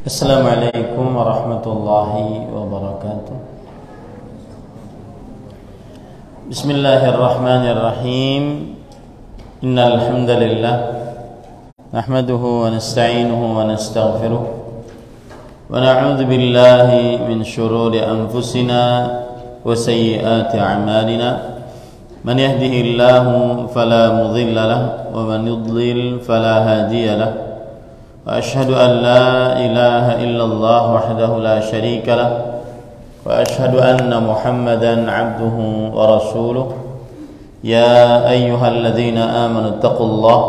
Assalamualaikum warahmatullahi wabarakatuh. Bismillahirrahmanirrahim. Innal hamdalillah nahmaduhu wa nasta'inuhu wa nastaghfiruh wa na'udzu billahi min shururi anfusina wa sayyiati a'malina. Man yahdihillahu fala mudilla lahu wa man yudlil fala hadiya lahu. وأشهد أن لا إله إلا الله وحده لا شريك له وأشهد أن محمدا عبده ورسوله. يا أيها الذين آمنوا اتقوا الله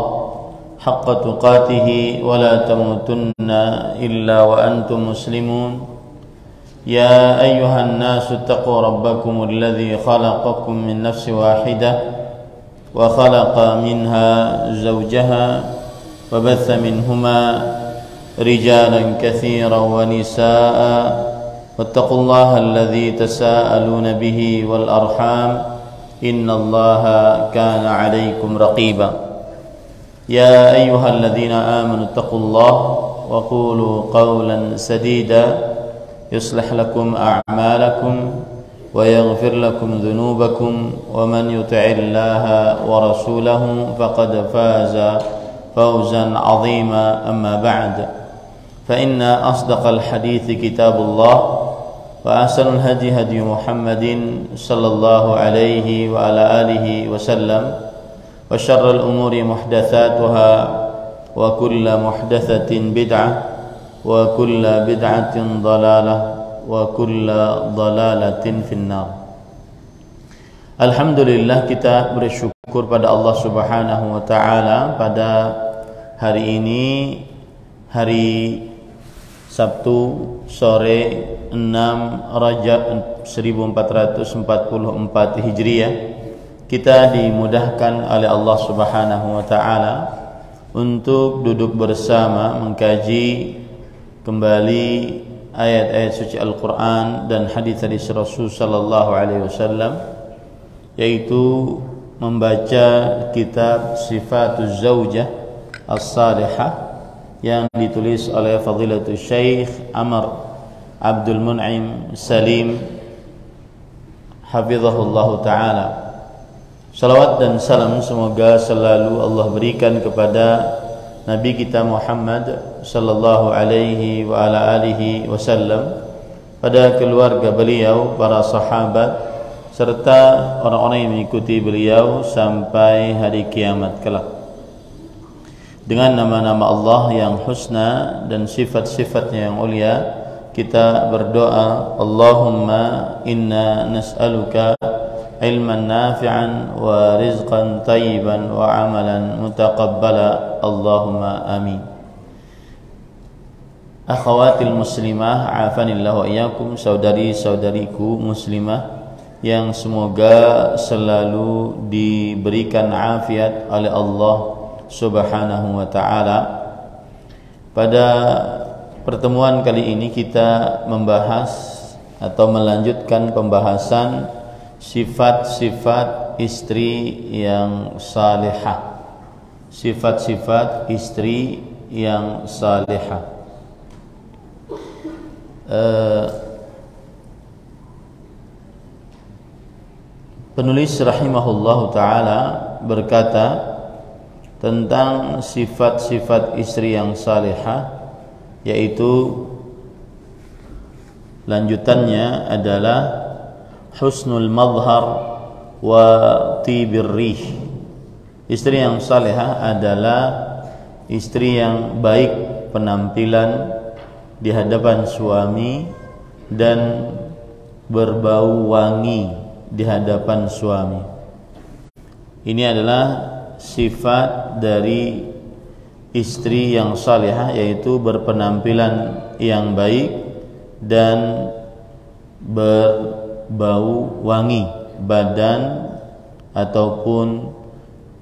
حق تقاته ولا تموتن إلا وأنتم مسلمون. يا أيها الناس اتقوا ربكم الذي خلقكم من نفس واحدة وخلق منها زوجها وبث منهما رجالا كثيرا ونساء واتقوا الله الذي تساءلون به والأرحام إن الله كان عليكم رقيبا. يا أيها الذين آمنوا اتقوا الله وقولوا قولا سديدا يصلح لكم أعمالكم ويغفر لكم ذنوبكم ومن يطع الله ورسوله فقد فاز فوزا عظيما. أما بعد فإن أصدق الحديث كتاب الله وأحسن الهدي هدي محمد صلى الله عليه وعلى آله وسلم وشر الأمور محدثاتها وكل محدثة بدعة وكل بدعة ضلالة وكل ضلالة في النار. Alhamdulillah, kita bersyukur pada Allah Subhanahu wa taala pada hari ini, hari Sabtu sore 6 Rajab 1444 Hijriah, kita dimudahkan oleh Allah Subhanahu wa taala untuk duduk bersama mengkaji kembali ayat-ayat suci Al-Qur'an dan hadis-hadis Rasul sallallahu alaihi wasallam, yaitu membaca kitab Sifatuz Zaujah As-Salihah yang ditulis oleh Fadilatul Syekh Amr Abdul Mun'im Salim hafizahullahu ta'ala. Salawat dan salam semoga selalu Allah berikan kepada Nabi kita Muhammad sallallahu alaihi wa ala alihi wasallam, pada keluarga beliau, para sahabat, serta orang-orang yang mengikuti beliau sampai hari kiamat kelak. Dengan nama-nama Allah yang husna dan sifat-sifatnya yang mulia, kita berdoa, Allahumma inna nas'aluka ilman nafi'an wa rizqan tayyiban wa amalan mutaqabbala. Allahumma amin. Akhawatil muslimah, afanillah wa iyyakum, saudari-saudariku muslimah yang semoga selalu diberikan afiat oleh Allah Subhanahu wa ta'ala. Pada pertemuan kali ini kita membahas atau melanjutkan pembahasan sifat-sifat istri yang salihah. Sifat-sifat istri yang salihah. Penulis rahimahullahu ta'ala berkata tentang sifat-sifat istri yang salihah, yaitu lanjutannya adalah husnul madhar wa tibir rih. Istri yang salihah adalah istri yang baik penampilan di hadapan suami dan berbau wangi di hadapan suami. Ini adalah sifat dari istri yang salihah, yaitu berpenampilan yang baik dan berbau wangi badan ataupun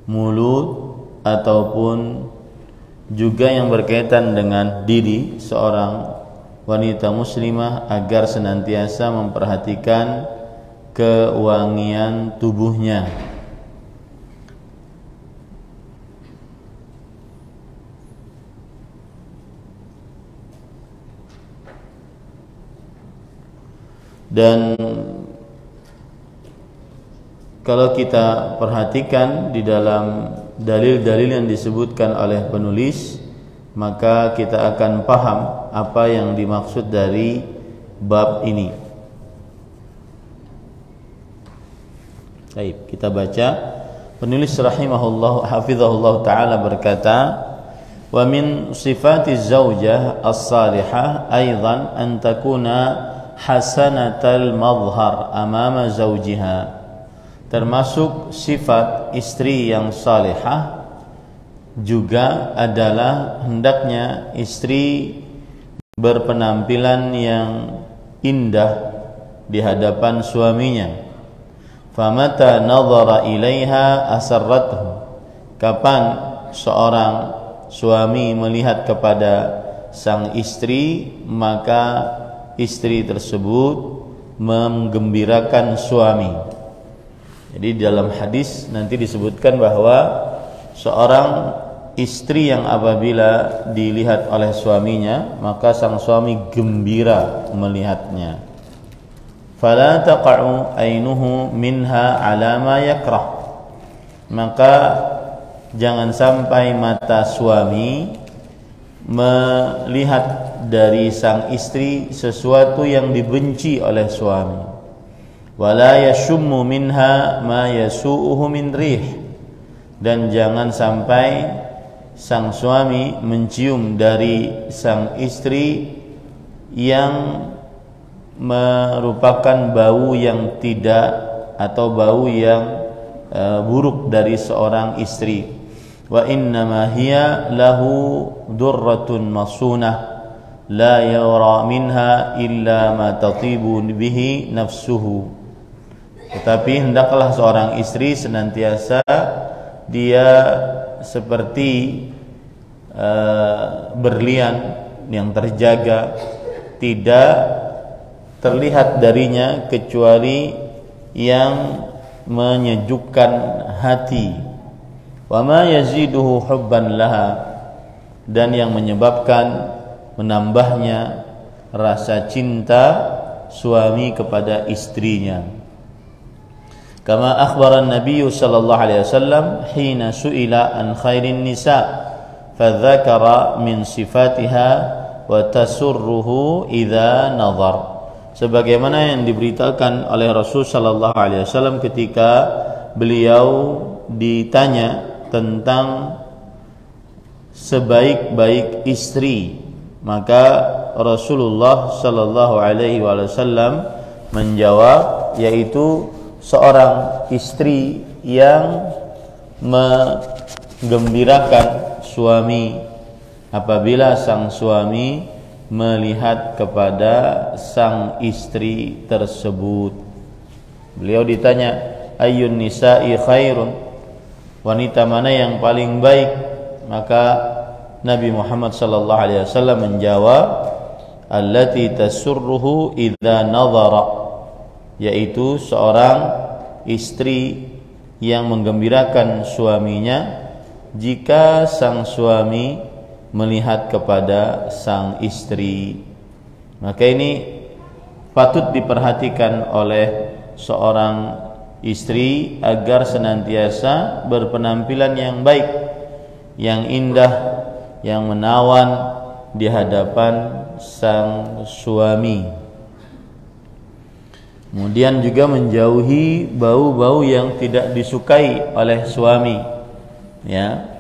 mulut ataupun juga yang berkaitan dengan diri seorang wanita muslimah agar senantiasa memperhatikan kewangian tubuhnya. Dan kalau kita perhatikan di dalam dalil-dalil yang disebutkan oleh penulis, maka kita akan paham apa yang dimaksud dari bab ini. Baik, kita baca. Penulis rahimahullah hafizahullah taala berkata, wa min sifati zaujah as-salihah aidan an takuna hasanatal madhhar amama zaujiha. Termasuk sifat istri yang salihah juga adalah hendaknya istri berpenampilan yang indah di hadapan suaminya. Famata nadhara ilaiha asarrathu. Kapan seorang suami melihat kepada sang istri, maka istri tersebut menggembirakan suami. Jadi dalam hadis nanti disebutkan bahwa seorang istri yang apabila dilihat oleh suaminya, maka sang suami gembira melihatnya. Fala taqa'u ainuhu minha ala ma yakrah. Maka jangan sampai mata suami melihat dari sang istri sesuatu yang dibenci oleh suami. Wala yashummu minha ma yasu'uhu min rih. Dan jangan sampai sang suami mencium dari sang istri yang merupakan bau yang tidak atau bau yang buruk dari seorang istri. Wa innama hiya lahu durratun masunah la yara minha illa ma tatibu bihi nafsuhu. Tetapi hendaklah seorang istri senantiasa dia seperti berlian yang terjaga, tidak terlihat darinya kecuali yang menyejukkan hati. Wa ma yaziduhu hubban laha. Dan yang menyebabkan menambahnya rasa cinta suami kepada istrinya. Kama akhbara an-nabiy sallallahu alaihi wasallam hina su'ila an khairin nisa fadzakara min sifatiha wa tasurruhu idza nadhar. Sebagaimana yang diberitakan oleh Rasul sallallahu alaihi wasallam ketika beliau ditanya tentang sebaik-baik istri, maka Rasulullah sallallahu alaihi wasallam menjawab, yaitu seorang istri yang menggembirakan suami apabila sang suami melihat kepada sang istri tersebut. Beliau ditanya, ayyun nisa'i khairun, wanita mana yang paling baik? Maka Nabi Muhammad sallallahu alaihi wasallam menjawab, allati tasurruhu idza nadhara, yaitu seorang istri yang menggembirakan suaminya jika sang suami melihat kepada sang istri. Maka ini patut diperhatikan oleh seorang istri agar senantiasa berpenampilan yang baik, yang indah, yang menawan di hadapan sang suami. Kemudian juga menjauhi bau-bau yang tidak disukai oleh suami, ya.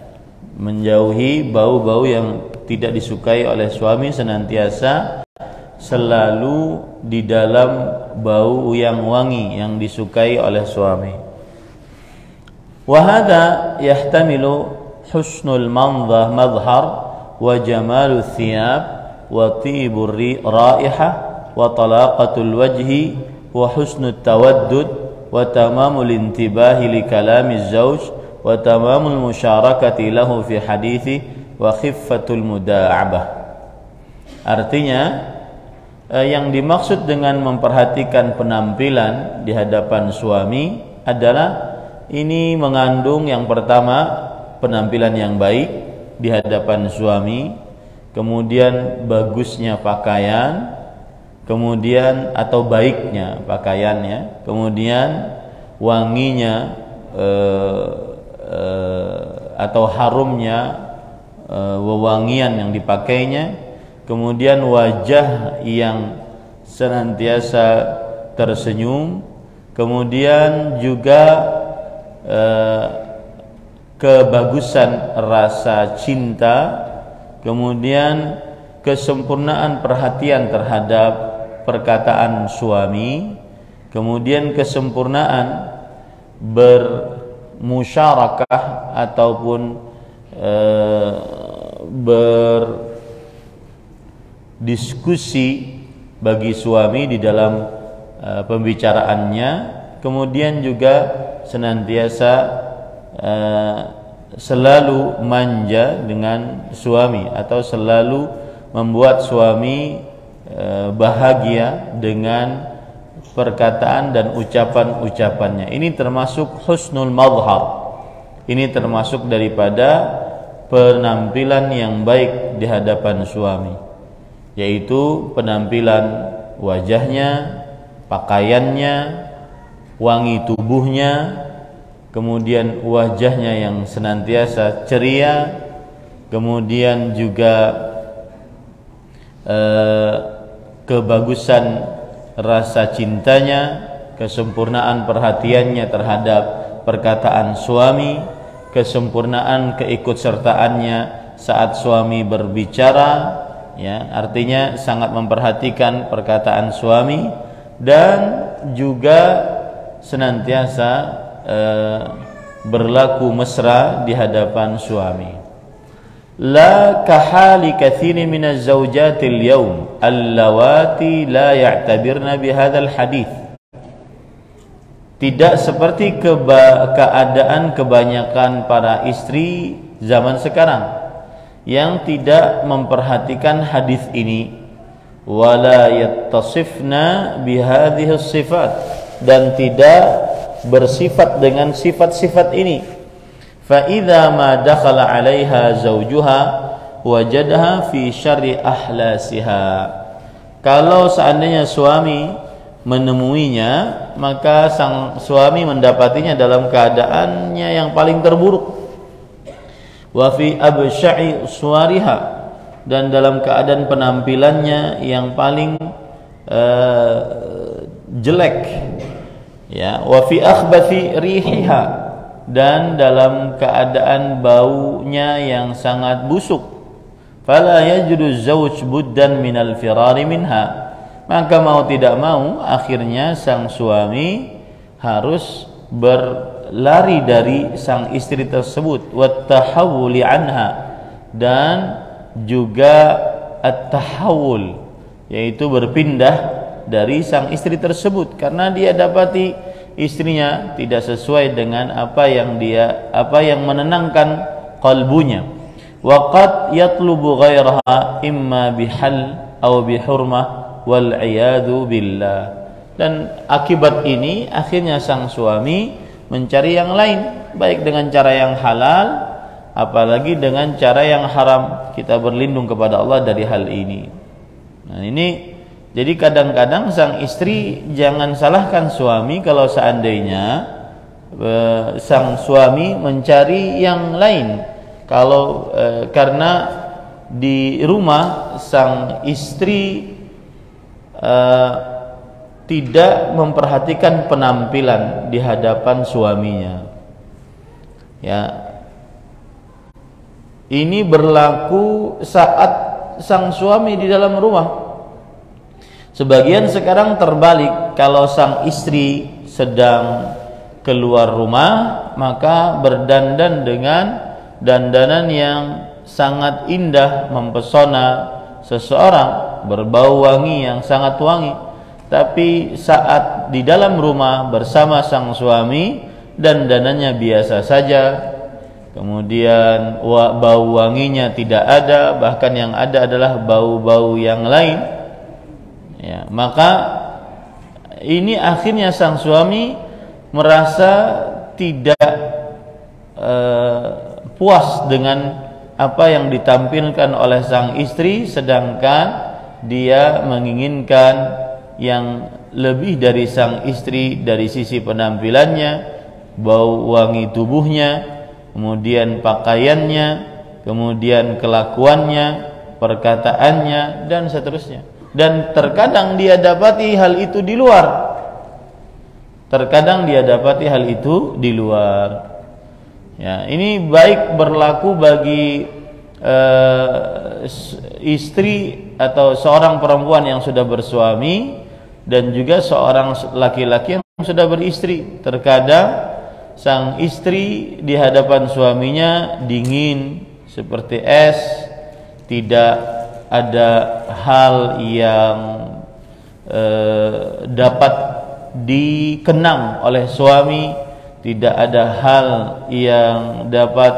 Menjauhi bau-bau yang tidak disukai oleh suami, senantiasa selalu di dalam bau yang wangi yang disukai oleh suami. Wa hadha yahtamilu husnul madhhar wa jamalul thiyab wa tibur raihah wa talaqatul wajhi wa husnut tawaddud wa tamamul intibahi li kalamiz zawj wa tamamul musyarakati lahu fi hadithi wa khiffatul muda'abah. Artinya yang dimaksud dengan memperhatikan penampilan di hadapan suami adalah ini mengandung yang pertama penampilan yang baik di hadapan suami, kemudian bagusnya pakaian, kemudian atau baiknya pakaiannya, kemudian wanginya atau harumnya wewangian yang dipakainya, kemudian wajah yang senantiasa tersenyum, kemudian juga kebagusan rasa cinta, kemudian kesempurnaan perhatian terhadap perkataan suami, kemudian kesempurnaan bermusyarakah ataupun berdiskusi bagi suami di dalam pembicaraannya, kemudian juga senantiasa selalu manja dengan suami atau selalu membuat suami bahagia dengan perkataan dan ucapan-ucapannya. Ini termasuk husnul madhar. Ini termasuk daripada penampilan yang baik di hadapan suami, yaitu penampilan wajahnya, pakaiannya, wangi tubuhnya, kemudian wajahnya yang senantiasa ceria, kemudian juga kebagusan rasa cintanya, kesempurnaan perhatiannya terhadap perkataan suami, kesempurnaan keikutsertaannya saat suami berbicara, ya, artinya sangat memperhatikan perkataan suami, dan juga senantiasa berlaku mesra di hadapan suami. La kahali katsiri minaz zawjatil yawm allawati la ya'tabirna bihadzal hadits. Tidak seperti keadaan kebanyakan para istri zaman sekarang yang tidak memperhatikan hadis ini, wala yattasifna bihadhis sifat, dan tidak bersifat dengan sifat-sifat ini. Fa idza ma dakhala 'alaiha zawjuha wajadaha fi syarri ahlasiha. Kalau seandainya suami menemuinya, maka sang suami mendapatinya dalam keadaannya yang paling terburuk. Wa fi absya'i suwariha, dan dalam keadaan penampilannya yang paling jelek, ya. Wa fi akhbathi rihiha, dan dalam keadaan baunya yang sangat busuk. Fala yajudu zawj buddan minal firari minha, maka mau tidak mau akhirnya sang suami harus berlari dari sang istri tersebut, wattahawuli anha, dan juga at-tahawul, yaitu berpindah dari sang istri tersebut karena dia dapati istrinya tidak sesuai dengan apa yang menenangkan kalbunya. Wa qad yatlubu ghairaha imma bihal aw bihurmah wal iyadu billah. Dan akibat ini akhirnya sang suami mencari yang lain, baik dengan cara yang halal apalagi dengan cara yang haram. Kita berlindung kepada Allah dari hal ini. Nah, ini jadi kadang-kadang sang istri jangan salahkan suami kalau seandainya sang suami mencari yang lain. Kalau karena di rumah sang istri tidak memperhatikan penampilan di hadapan suaminya, ya. Ini berlaku saat sang suami di dalam rumah. Sebagian sekarang terbalik, kalau sang istri sedang keluar rumah maka berdandan dengan dandanan yang sangat indah, mempesona seseorang, berbau wangi yang sangat wangi. Tapi saat di dalam rumah bersama sang suami, dandanannya biasa saja, kemudian bau wanginya tidak ada, bahkan yang ada adalah bau-bau yang lain. Ya, maka ini akhirnya sang suami merasa tidak puas dengan apa yang ditampilkan oleh sang istri, sedangkan dia menginginkan yang lebih dari sang istri dari sisi penampilannya, bau wangi tubuhnya, kemudian pakaiannya, kemudian kelakuannya, perkataannya, dan seterusnya. Dan terkadang dia dapati hal itu di luar. Terkadang dia dapati hal itu di luar. Ya, ini baik berlaku bagi istri atau seorang perempuan yang sudah bersuami dan juga seorang laki-laki yang sudah beristri. Terkadang sang istri di hadapan suaminya dingin seperti es, tidak ada hal yang dapat dikenang oleh suami, tidak ada hal yang dapat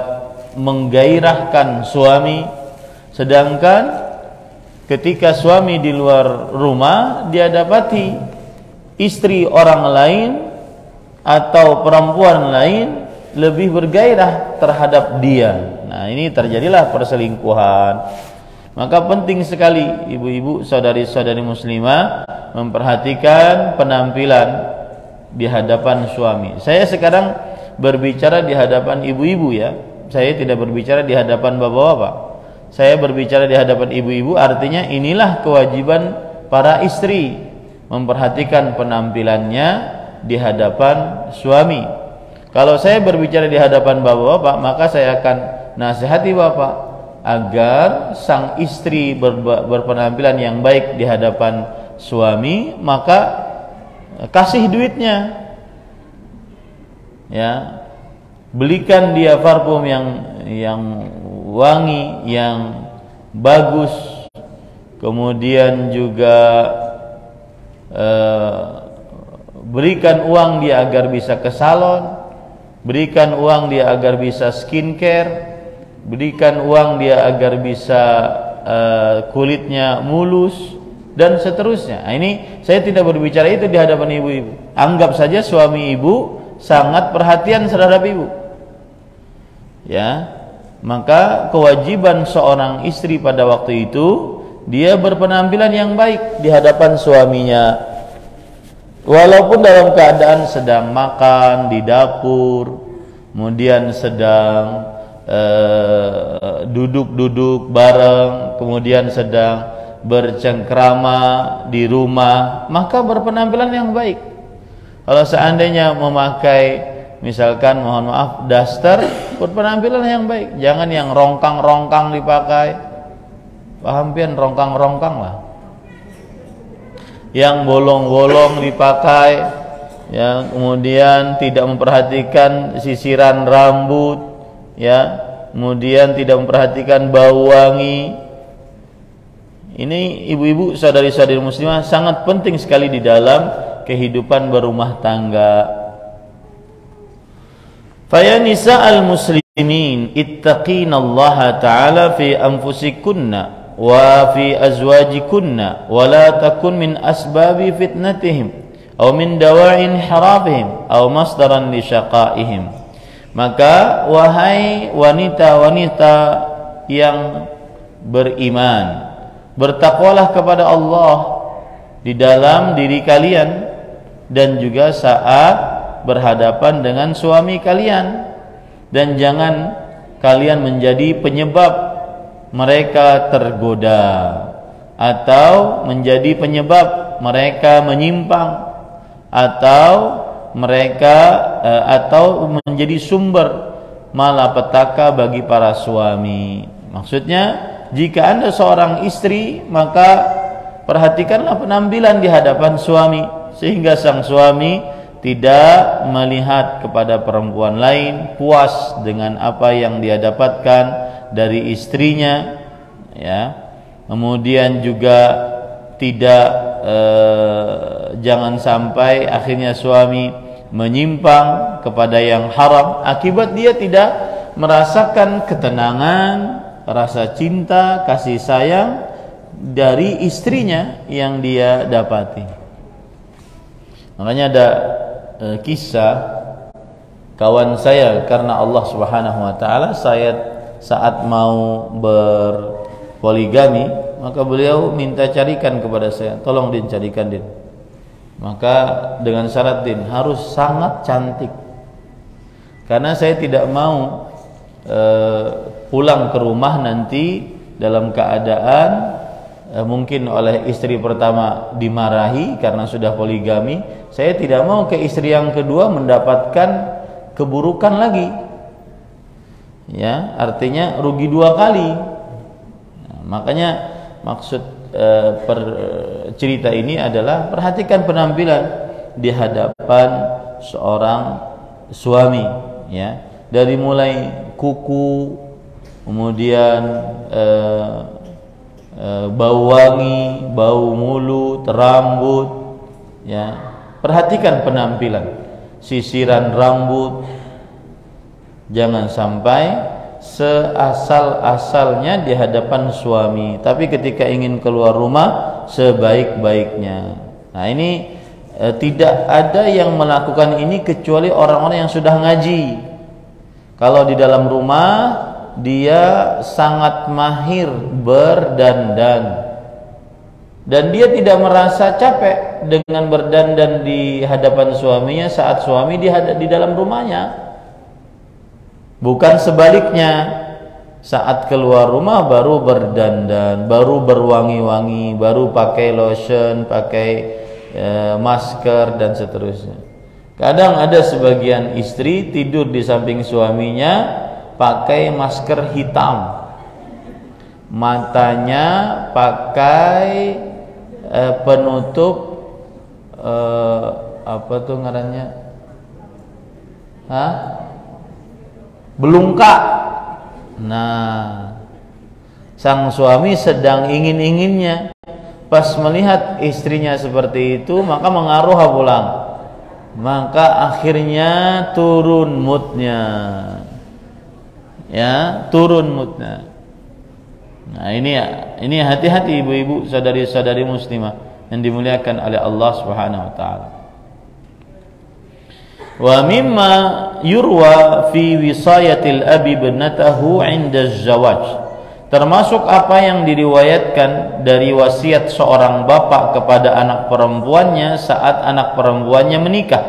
menggairahkan suami. Sedangkan ketika suami di luar rumah, dia dapati istri orang lain atau perempuan lain lebih bergairah terhadap dia. Nah, ini terjadilah perselingkuhan. Maka penting sekali ibu-ibu, saudari-saudari muslimah memperhatikan penampilan di hadapan suami. Saya sekarang berbicara di hadapan ibu-ibu ya. Saya tidak berbicara di hadapan bapak-bapak. Saya berbicara di hadapan ibu-ibu, artinya inilah kewajiban para istri, memperhatikan penampilannya di hadapan suami. Kalau saya berbicara di hadapan bapak-bapak, maka saya akan nasihati bapak agar sang istri berpenampilan yang baik di hadapan suami, maka kasih duitnya, ya, belikan dia parfum yang wangi, yang bagus, kemudian juga berikan uang dia agar bisa ke salon, berikan uang dia agar bisa skincare, berikan uang dia agar bisa kulitnya mulus, dan seterusnya. Nah, ini saya tidak berbicara itu di hadapan ibu-ibu. Anggap saja suami ibu sangat perhatian terhadap ibu, ya. Maka kewajiban seorang istri pada waktu itu, dia berpenampilan yang baik di hadapan suaminya, walaupun dalam keadaan sedang makan di dapur, kemudian sedang duduk-duduk bareng, kemudian sedang bercengkrama di rumah, maka berpenampilan yang baik. Kalau seandainya memakai, misalkan mohon maaf, daster, berpenampilan yang baik, jangan yang rongkang-rongkang dipakai. Paham pian rongkang-rongkang lah, yang bolong-bolong dipakai, ya, kemudian tidak memperhatikan sisiran rambut, ya, kemudian tidak memperhatikan bau wangi. Ini ibu-ibu, saudari-saudari muslimah, sangat penting sekali di dalam kehidupan berumah tangga. Fa nisa'al muslimin ittaqinallaha ta'ala fi anfusikunna wa fi azwajikunna wa la takun min asbabi fitnatihim aw min dawa'in harafihim aw masdaran li syaqaihim. Maka wahai wanita-wanita yang beriman, bertakwalah kepada Allah di dalam diri kalian dan juga saat berhadapan dengan suami kalian, dan jangan kalian menjadi penyebab mereka tergoda atau menjadi penyebab mereka menyimpang atau menjadi sumber malapetaka bagi para suami. Maksudnya, jika Anda seorang istri, maka perhatikanlah penampilan di hadapan suami, sehingga sang suami tidak melihat kepada perempuan lain, puas dengan apa yang dia dapatkan dari istrinya, ya. Kemudian juga tidak jangan sampai akhirnya suami menyimpang kepada yang haram, akibat dia tidak merasakan ketenangan, rasa cinta, kasih sayang dari istrinya yang dia dapati. Makanya ada kisah kawan saya, karena Allah Subhanahu wa taala, saya saat mau berpoligami maka beliau minta carikan kepada saya, tolong Din, carikan Din. Maka dengan syarat, Din, harus sangat cantik, karena saya tidak mau pulang ke rumah nanti dalam keadaan mungkin oleh istri pertama dimarahi karena sudah poligami. Saya tidak mau ke istri yang kedua mendapatkan keburukan lagi, ya, artinya rugi dua kali. Nah, makanya maksud cerita ini adalah perhatikan penampilan di hadapan seorang suami, ya, dari mulai kuku, kemudian bau wangi, bau mulut, rambut, ya, perhatikan penampilan, sisiran rambut, jangan sampai seasal-asalnya di hadapan suami, tapi ketika ingin keluar rumah sebaik-baiknya. Nah, ini tidak ada yang melakukan ini kecuali orang-orang yang sudah ngaji. Kalau di dalam rumah dia sangat mahir berdandan, dan dia tidak merasa capek dengan berdandan di hadapan suaminya saat suami di dalam rumahnya. Bukan sebaliknya, saat keluar rumah baru berdandan, baru berwangi-wangi, baru pakai lotion, pakai masker dan seterusnya. Kadang ada sebagian istri tidur di samping suaminya pakai masker hitam, matanya pakai penutup apa tuh ngarannya? Belungkak. Nah, sang suami sedang ingin-inginnya, pas melihat istrinya seperti itu, maka mengaruh pulang, maka akhirnya turun moodnya, ya, turun moodnya. Nah, ini hati-hati ibu-ibu, saudari-saudari muslimah yang dimuliakan oleh Allah Subhanahu wa taala. Wa mimma yurwa fi wisayatil abi ibnatahu 'inda az-zawaj, termasuk apa yang diriwayatkan dari wasiat seorang bapak kepada anak perempuannya saat anak perempuannya menikah.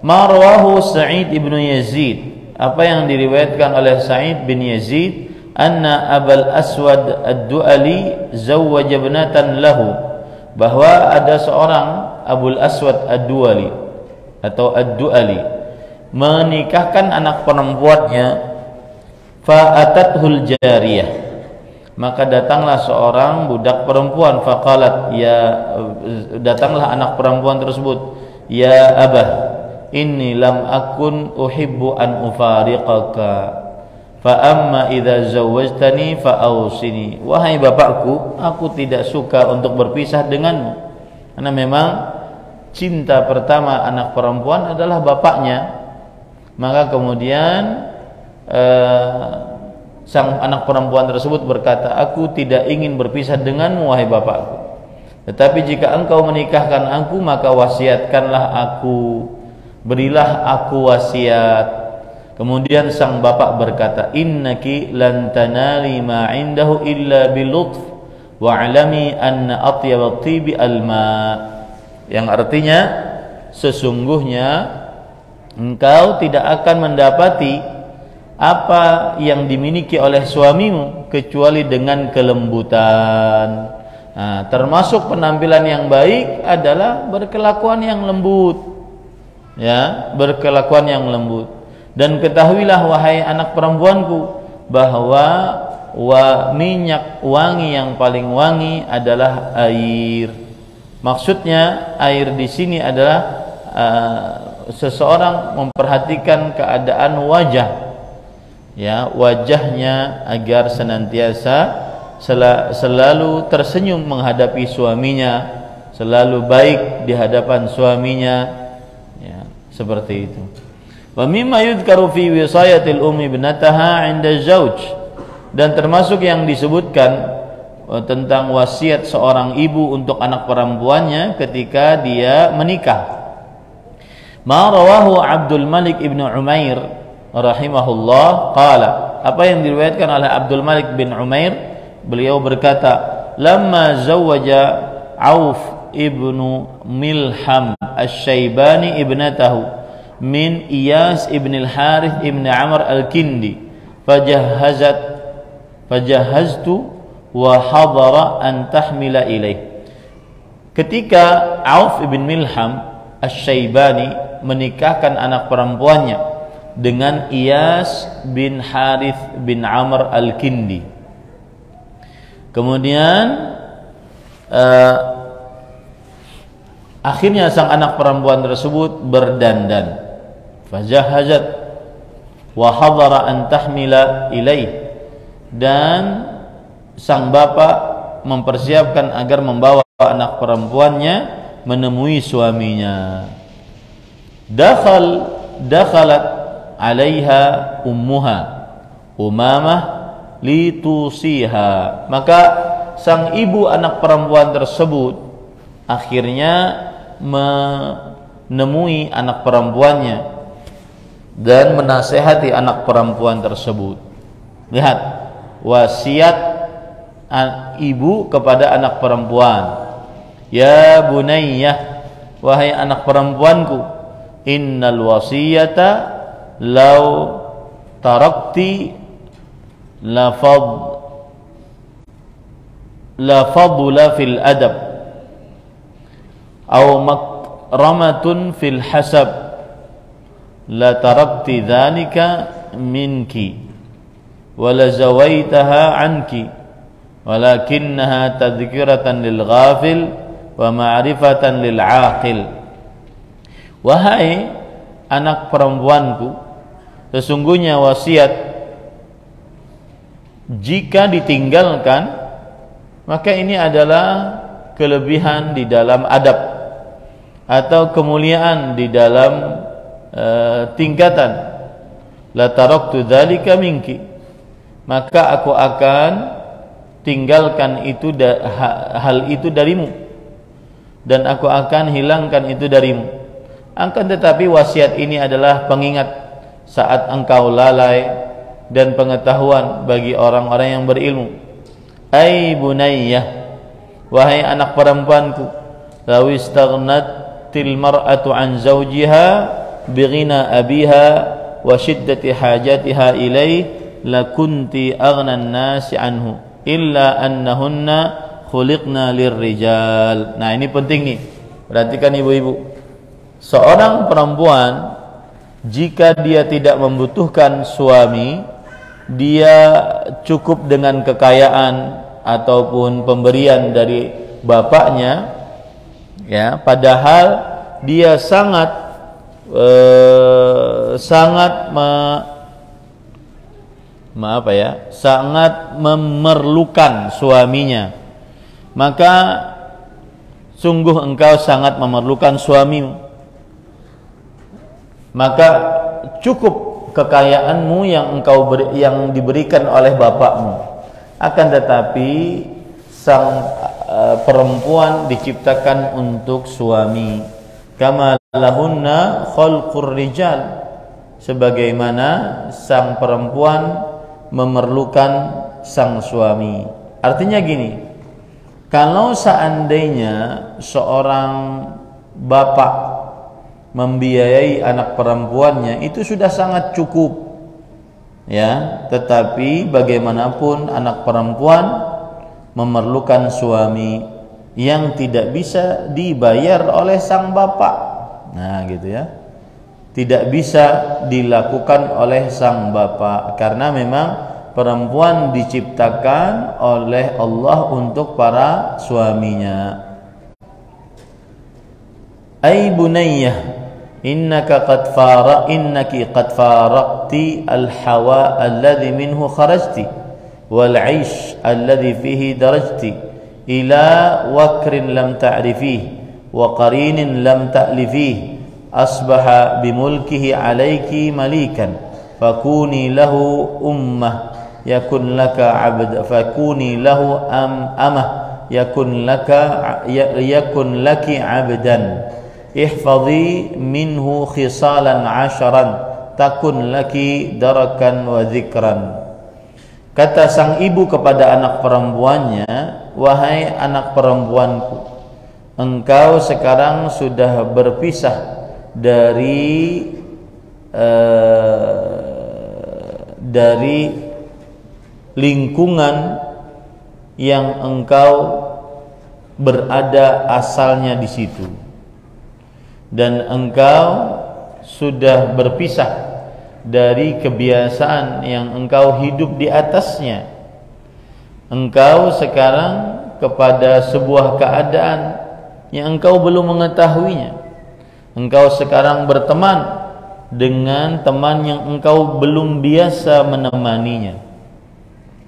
Ma rawahu Sa'id ibnu Yazid, apa yang diriwayatkan oleh Sa'id bin Yazid, anna Abul Aswad ad-Du'ali zawwaja ibnatan lahu, bahwa ada seorang Abul Aswad ad-Du'ali atau ad-Du'ali menikahkan anak perempuannya. Fa'atathul jariyah, maka datanglah seorang budak perempuan. Faqalat, ya, datanglah anak perempuan tersebut, ya abah, inni lam akun uhibbu an ufariqaka, fa amma idza zawwajtani fa awsini. Wahai bapakku, aku tidak suka untuk berpisah denganmu, karena memang cinta pertama anak perempuan adalah bapaknya. Maka kemudian sang anak perempuan tersebut berkata, aku tidak ingin berpisah denganmu wahai bapakku, tetapi jika engkau menikahkan aku, maka wasiatkanlah aku, berilah aku wasiat. Kemudian sang bapak berkata, innaki lan tanali ma indahu illa bilutf wa'lami anna atyab at-tibi al-ma', yang artinya sesungguhnya engkau tidak akan mendapati apa yang dimiliki oleh suamimu kecuali dengan kelembutan. Nah, termasuk penampilan yang baik adalah berkelakuan yang lembut, ya, berkelakuan yang lembut. Dan ketahuilah wahai anak perempuanku, bahwa minyak wangi yang paling wangi adalah air. Maksudnya air di sini adalah seseorang memperhatikan keadaan wajah, ya, wajahnya agar senantiasa selalu tersenyum menghadapi suaminya, selalu baik di hadapan suaminya, ya, seperti itu. Wa mimma yudhkaru fi wisayatil ummi ibnataha 'inda zauj, dan termasuk yang disebutkan tentang wasiat seorang ibu untuk anak perempuannya ketika dia menikah. Ma rawahu Abdul Malik ibn Umair rahimahullah qala, apa yang diriwayatkan oleh Abdul Malik bin Umair, beliau berkata, lamma zawwaja Auf ibnu Milham Asy-Syaibani ibnatahu min Iyas ibn al-Harith ibn Amr al-Kindi fajahaztu wa hadara an tahmila ilaih. Ketika Auf ibn Milham Asy-Syaibani menikahkan anak perempuannya dengan Iyas bin Harith bin Amr al-Kindi, kemudian akhirnya sang anak perempuan tersebut berdandan, fajahazat wa hadara an tahmila ilaih, dan sang bapak mempersiapkan agar membawa anak perempuannya menemui suaminya. Dakhalat alaiha ummuha Umamah litusiha, maka sang ibu anak perempuan tersebut akhirnya menemui anak perempuannya dan menasehati anak perempuan tersebut. Lihat wasiat ibu kepada anak perempuan. Ya bunayyah, wahai anak perempuanku, innal wasiyata law tarakti la fadla fil adab aw makramatun fil hasab la tarakti dhalika minki wa la zawaitaha anki walakinnaha tadhkiratan lil ghafil wa ma'rifatan lil aqil. Wahai anak perempuanku, sesungguhnya wasiat jika ditinggalkan, maka ini adalah kelebihan di dalam adab atau kemuliaan di dalam tingkatan. La taraktu dzalika minki, maka aku akan tinggalkan itu hal itu darimu, dan aku akan hilangkan itu darimu. Akan tetapi wasiat ini adalah pengingat saat engkau lalai dan pengetahuan bagi orang-orang yang berilmu. Ai bunayyah, wahai anak perempuanku, law istaghnatil mar'atu an zawjiha bighina abiha wa shiddati hajatiha ilaih lakunti aghnan nasi anhu illa annahunna khuliqna lirrijal. Nah, ini penting nih. Perhatikan ibu-ibu. Seorang perempuan jika dia tidak membutuhkan suami, dia cukup dengan kekayaan ataupun pemberian dari bapaknya, ya, padahal dia sangat memerlukan suaminya, maka sungguh engkau sangat memerlukan suamimu, maka cukup kekayaanmu yang diberikan oleh bapakmu. Akan tetapi sang perempuan diciptakan untuk suami, kama lahunna khalqur rijal, sebagaimana sang perempuan memerlukan sang suami. Artinya gini, kalau seandainya seorang bapak membiayai anak perempuannya, itu sudah sangat cukup, ya. Tetapi bagaimanapun anak perempuan memerlukan suami yang tidak bisa dibayar oleh sang bapak. Nah, gitu ya. Tidak bisa dilakukan oleh sang bapak, karena memang perempuan diciptakan oleh Allah untuk para suaminya. Ai bunayyah, innaki qad faraqti al-hawa alladhi minhu kharajti wal 'aish alladhi fihi darajti ila wakrin lam ta'rifihi wa qarinin lam ta'lifihi asbaha bimulkihi 'alayki malikan fakuni lahu ummah yakun laka 'abd fakuni lahu amah yakun laki 'abdan ihfadhi minhu khisalan 'asharan takun laki darakan wa dzikran. Kata sang ibu kepada anak perempuannya, "Wahai anak perempuanku, engkau sekarang sudah berpisah dari lingkungan yang engkau berada asalnya di situ, dan engkau sudah berpisah dari kebiasaan yang engkau hidup di atasnya. Engkau sekarang kepada sebuah keadaan yang engkau belum mengetahuinya. Engkau sekarang berteman dengan teman yang engkau belum biasa menemaninya.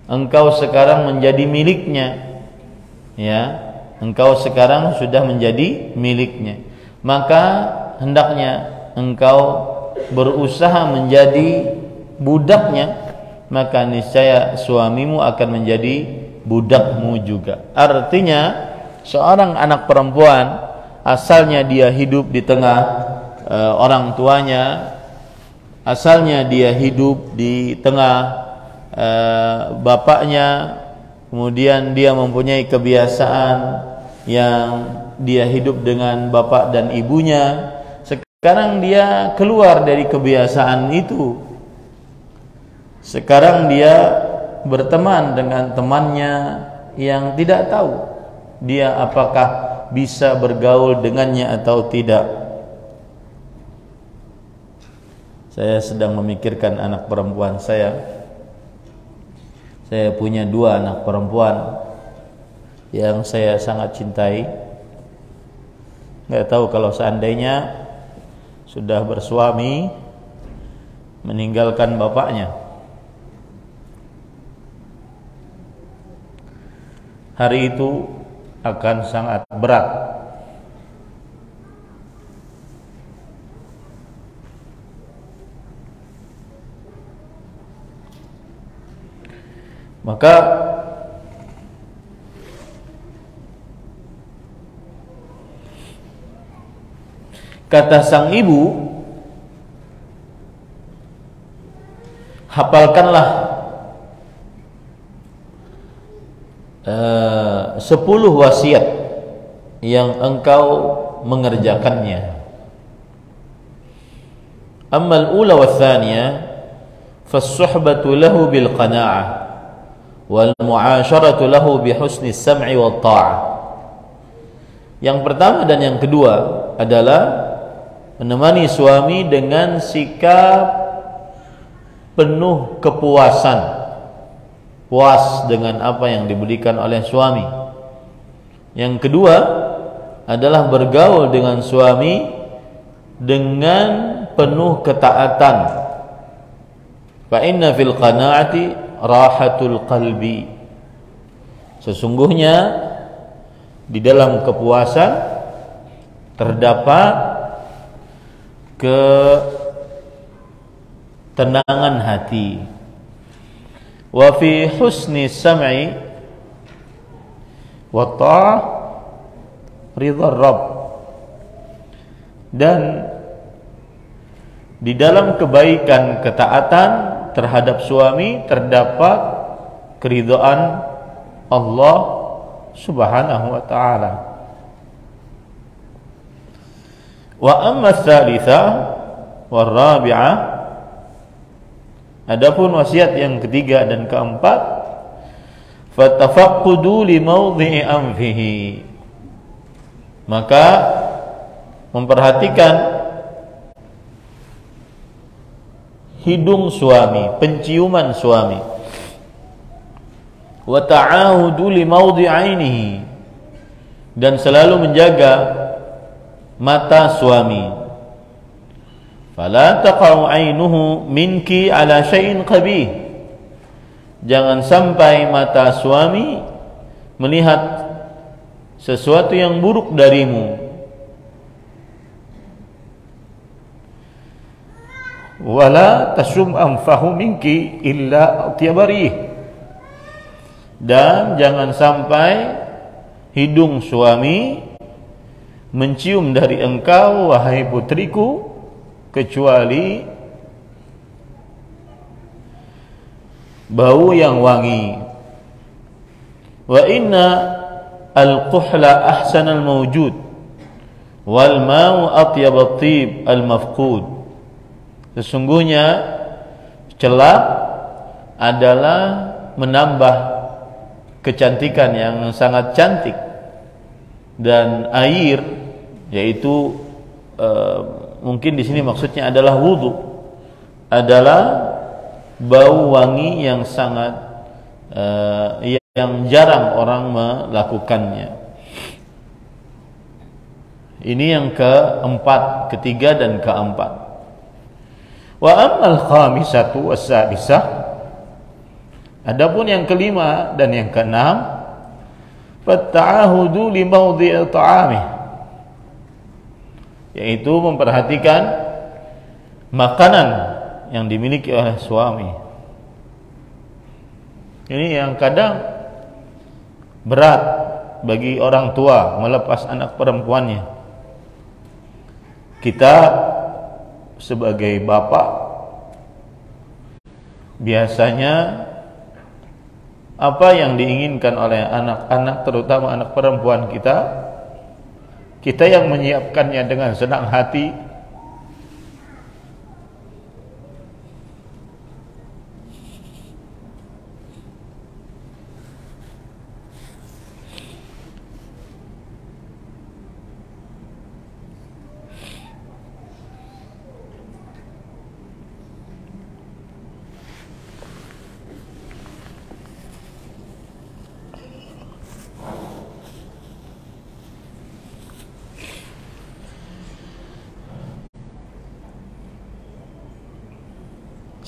Engkau sekarang menjadi miliknya, ya. Engkau sekarang sudah menjadi miliknya. Maka hendaknya engkau berusaha menjadi budaknya, maka niscaya suamimu akan menjadi budakmu juga." Artinya seorang anak perempuan asalnya dia hidup di tengah orang tuanya, asalnya dia hidup di tengah bapaknya, kemudian dia mempunyai kebiasaan yang dia hidup dengan bapak dan ibunya. Sekarang dia keluar dari kebiasaan itu. Sekarang dia berteman dengan temannya yang tidak tahu dia apakah bisa bergaul dengannya atau tidak. Saya sedang memikirkan anak perempuan saya. Saya punya 2 anak perempuan yang saya sangat cintai. Nggak tahu kalau seandainya sudah bersuami meninggalkan bapaknya, hari itu akan sangat berat. Maka kata sang ibu, hafalkanlah 10 wasiat yang engkau mengerjakannya. Ammal ula wa thaniyah fas-suhbatu lahu bil qana'ah wal mu'asyaratu lahu bi husni sam'i wat ta'ah. Yang pertama dan yang kedua adalah menemani suami dengan sikap penuh kepuasan, puas dengan apa yang diberikan oleh suami. Yang kedua adalah bergaul dengan suami dengan penuh ketaatan. Fa inna fil qanaati rahatul qalbi. Sesungguhnya di dalam kepuasan terdapat ketenangan hati. Wa fi husni sam'i wa ta'ah ridha Rabb. Dan di dalam kebaikan ketaatan terhadap suami terdapat keridhaan Allah Subhanahu wa ta'ala. Wa amma tsalitsa war rabi'ah, adapun wasiat yang ketiga dan keempat, fatafaqqudu li mawdhi'i anfihi, maka memperhatikan hidung suami, penciuman suami. Wa ta'ahudu li mawdhi'i 'ainihi, dan selalu menjaga mata suami. Fala taqa'u 'ainuhu minki 'ala syai'in qabih, jangan sampai mata suami melihat sesuatu yang buruk darimu. Wala tasum anfahu minki illa atyabarih, dan jangan sampai hidung suami mencium dari engkau, wahai putriku, kecuali bau yang wangi. Wa inna al-quhla ahsanal mawjud wal ma'u atyab at-tib al-mafqud. Sesungguhnya celak adalah menambah kecantikan yang sangat cantik, dan air, yaitu mungkin di sini maksudnya adalah wudu, adalah bau wangi yang sangat yang jarang orang melakukannya. Ini yang keempat, ketiga dan keempat. Wa ammal khamisatu was-sadisah, adapun yang kelima dan yang keenam, fatta'ahudu li mawdhi'i ta'amih, yaitu memperhatikan makanan yang dimiliki oleh suami. Ini yang kadang berat bagi orang tua melepas anak perempuannya. Kita sebagai bapak biasanya apa yang diinginkan oleh anak-anak, terutama anak perempuan kita yang menyiapkannya dengan senang hati.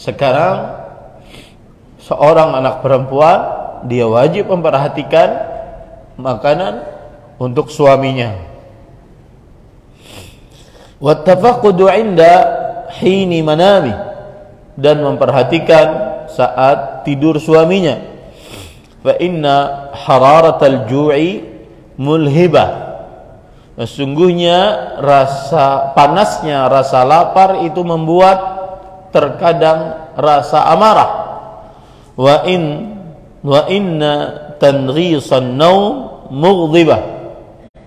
Sekarang seorang anak perempuan, dia wajib memperhatikan makanan untuk suaminya. Wattafaqqudu 'inda hini manami, dan memperhatikan saat tidur suaminya. Fa inna hararatal ju'i mulhibah, sesungguhnya rasa panasnya rasa lapar itu membuat terkadang rasa amarah. Wa inna tanghisan naum mughdibah,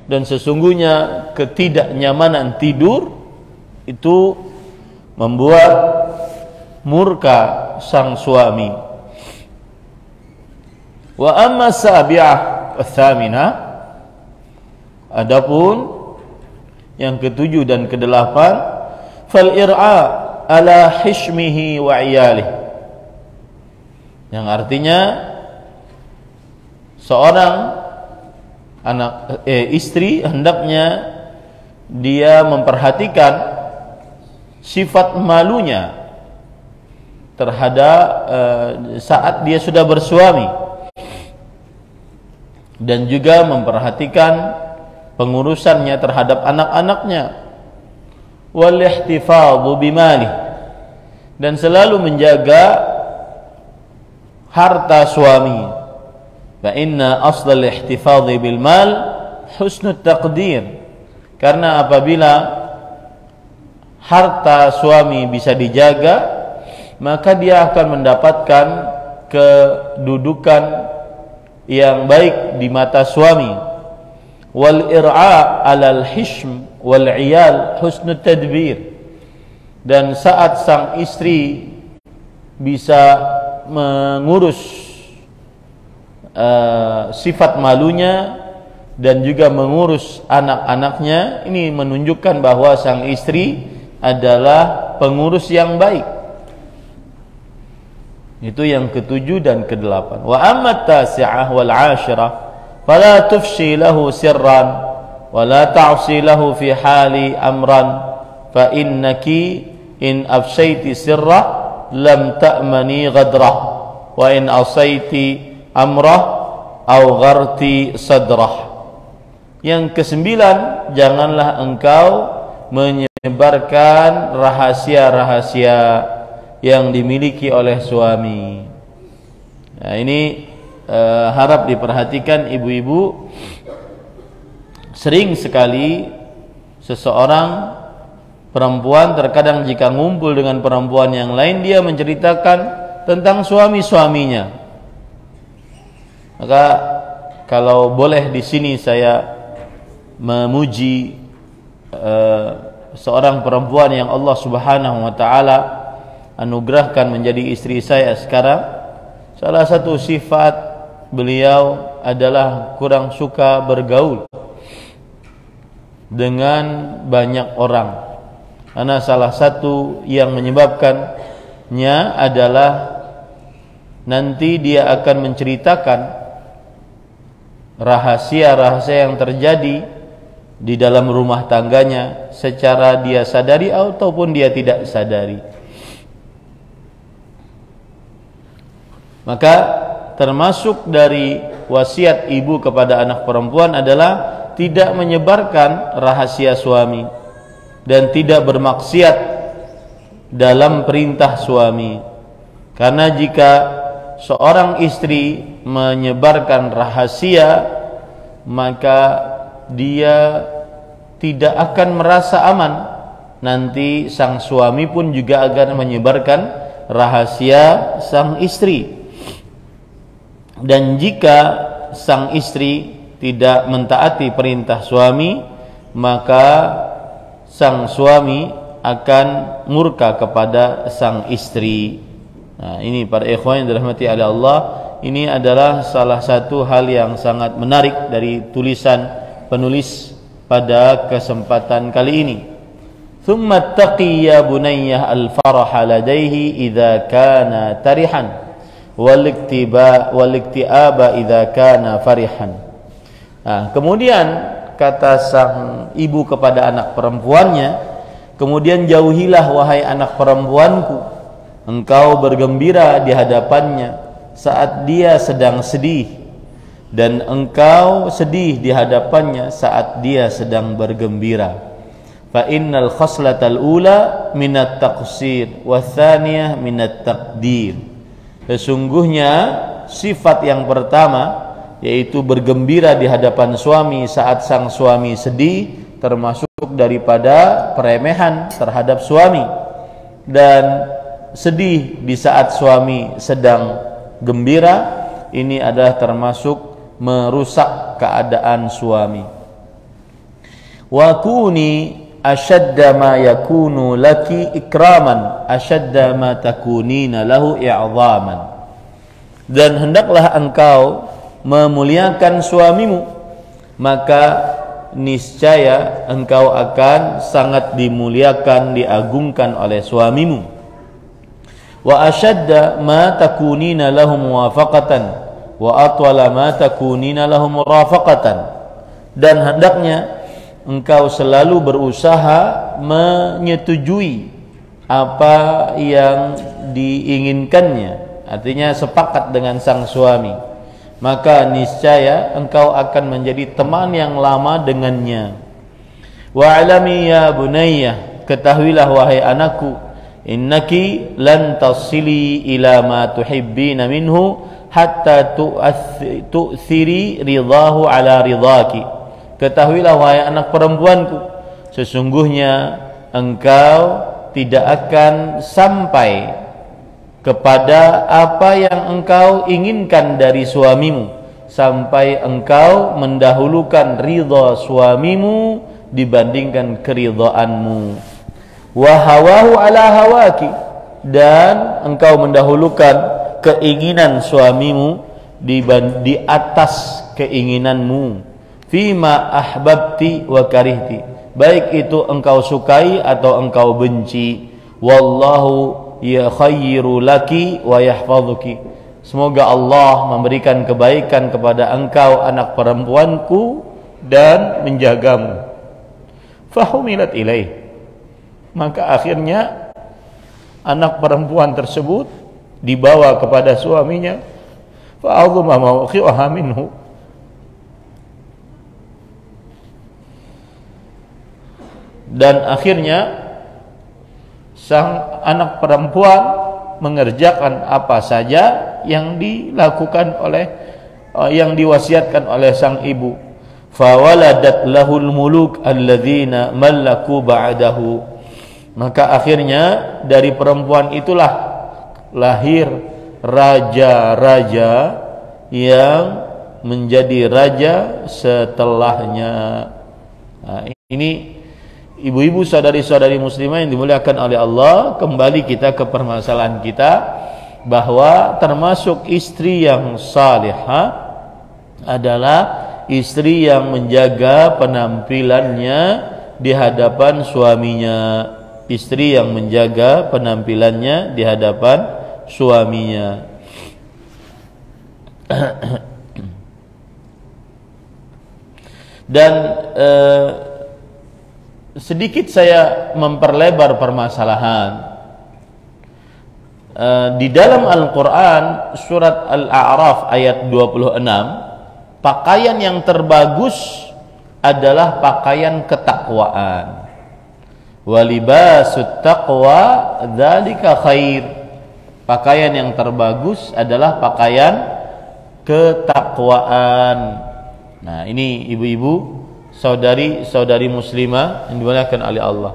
dan sesungguhnya ketidaknyamanan tidur itu membuat murka sang suami. Wa amma sabi'ah ats-tsaminah, adapun yang ketujuh dan kedelapan, fal ir'a ala hishmihi wa iyalih, yang artinya seorang istri hendaknya dia memperhatikan sifat malunya terhadap saat dia sudah bersuami, dan juga memperhatikan pengurusannya terhadap anak-anaknya. Wal ihtifadhu bimali, dan selalu menjaga harta suami. Fa inna aslal ihtifadhi bil mal husnut taqdir, karena apabila harta suami bisa dijaga, maka dia akan mendapatkan kedudukan yang baik di mata suami. Wal ir'a 'alal hishm wal 'iyal husnut tadbir, dan saat sang istri bisa mengurus sifat malunya dan juga mengurus anak-anaknya, ini menunjukkan bahwa sang istri adalah pengurus yang baik. Itu yang ketujuh dan kedelapan. Wa amma at-tasi'ah wal 'ashirah fala tufshi lahu sirran wa la ta'si lahu fi hali amran fa innaki in afshayti sirrah lam ta'mani ghadrah wa in asayti amrah aw gharti sadrah. Yang kesembilan, janganlah engkau menyebarkan rahasia-rahasia yang dimiliki oleh suami. Nah, ini harap diperhatikan ibu-ibu. Sering sekali seseorang perempuan terkadang jika ngumpul dengan perempuan yang lain, dia menceritakan tentang suami-suaminya. Maka kalau boleh di sini saya memuji seorang perempuan yang Allah Subhanahu wa taala anugerahkan menjadi istri saya sekarang. Salah satu sifat beliau adalah kurang suka bergaul dengan banyak orang. Karena salah satu yang menyebabkannya adalah nanti dia akan menceritakan rahasia-rahasia yang terjadi di dalam rumah tangganya secara dia sadari ataupun dia tidak sadari. Maka termasuk dari wasiat ibu kepada anak perempuan adalah tidak menyebarkan rahasia suami dan tidak bermaksiat dalam perintah suami. Karena jika seorang istri menyebarkan rahasia, maka dia tidak akan merasa aman. Nanti sang suami pun juga akan menyebarkan rahasia sang istri. Dan jika sang istri tidak mentaati perintah suami, maka sang suami akan murka kepada sang istri. Nah, ini para ikhwan yang dirahmati oleh Allah, ini adalah salah satu hal yang sangat menarik dari tulisan penulis pada kesempatan kali ini. Thumma taqi ya bunayyah al-faraha ladaihi idza kana tarihan wal iktiaba idza kana farihan. Nah, kemudian kata sang ibu kepada anak perempuannya, kemudian jauhilah wahai anak perempuanku, engkau bergembira di hadapannya saat dia sedang sedih, dan engkau sedih di hadapannya saat dia sedang bergembira. Fa innal khaslatal ula minat taqsir wa tsaniyah minat taqdir. Sesungguhnya sifat yang pertama, yaitu bergembira di hadapan suami saat sang suami sedih, termasuk daripada peremehan terhadap suami, dan sedih di saat suami sedang gembira, ini adalah termasuk merusak keadaan suami. Wa kuni ashadda ma yakunu laki ikraman ashadda ma takunina lahu i'zaman. Dan hendaklah engkau memuliakan suamimu, maka niscaya engkau akan sangat dimuliakan, diagungkan oleh suamimu. Wa ashadda ma takunina lahum muwafaqatan wa atwala ma takunina lahum murafaqatan. Dan hendaknya engkau selalu berusaha menyetujui apa yang diinginkannya, artinya sepakat dengan sang suami, maka niscaya engkau akan menjadi teman yang lama dengannya. Wa alami ya bunayyah, ketahuilah wahai anakku, innaki lan tasili ila ma tuhibbina minhu hatta tu'thiri ridahu ala ridaki. Ketahuilah wahai anak perempuanku, sesungguhnya engkau tidak akan sampai kepada apa yang engkau inginkan dari suamimu sampai engkau mendahulukan ridha suamimu dibandingkan keridhaanmu. Wa hawahu ala hawaki, dan engkau mendahulukan keinginan suamimu di atas keinginanmu. Fima ahbabti wa karihti, baik itu engkau sukai atau engkau benci. Wallahu ya khayru laki wa yahfazuki, semoga Allah memberikan kebaikan kepada engkau anak perempuanku dan menjagamu. Fahumilat ilaih, maka akhirnya anak perempuan tersebut dibawa kepada suaminya. Fa'adhuma mawqi'aha minhu, dan akhirnya sang anak perempuan mengerjakan apa saja yang dilakukan oleh yang diwasiatkan oleh sang ibu. Fawaladat lahul muluk alladzina mallaku ba'dahu, maka akhirnya dari perempuan itulah lahir raja-raja yang menjadi raja setelahnya. Nah, ini ibu-ibu, saudari-saudari muslimah yang dimuliakan oleh Allah, kembali kita ke permasalahan kita bahwa termasuk istri yang salihah adalah istri yang menjaga penampilannya di hadapan suaminya. Istri yang menjaga penampilannya di hadapan suaminya. Dan sedikit saya memperlebar permasalahan. Di dalam Al-Quran surat Al-A'raf ayat 26, pakaian yang terbagus adalah pakaian ketakwaan. Walibasut taqwa dzalika khair. Pakaian yang terbagus adalah pakaian ketakwaan. Nah, ini ibu-ibu, saudari-saudari muslimah yang dimuliakan oleh Allah.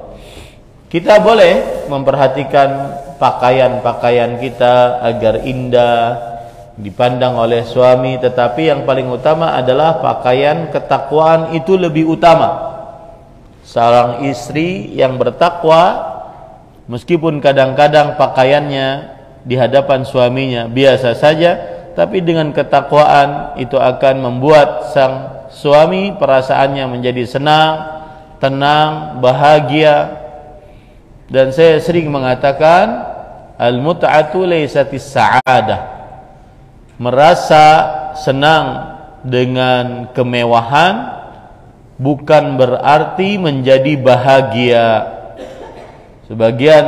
Kita boleh memperhatikan pakaian-pakaian kita agar indah dipandang oleh suami, tetapi yang paling utama adalah pakaian ketakwaan itu lebih utama. Seorang istri yang bertakwa, meskipun kadang-kadang pakaiannya di hadapan suaminya biasa saja, tapi dengan ketakwaan itu akan membuat sang suami perasaannya menjadi senang, tenang, bahagia. Dan saya sering mengatakan al-mut'atu laysatis sa'adah. Merasa senang dengan kemewahan bukan berarti menjadi bahagia. Sebagian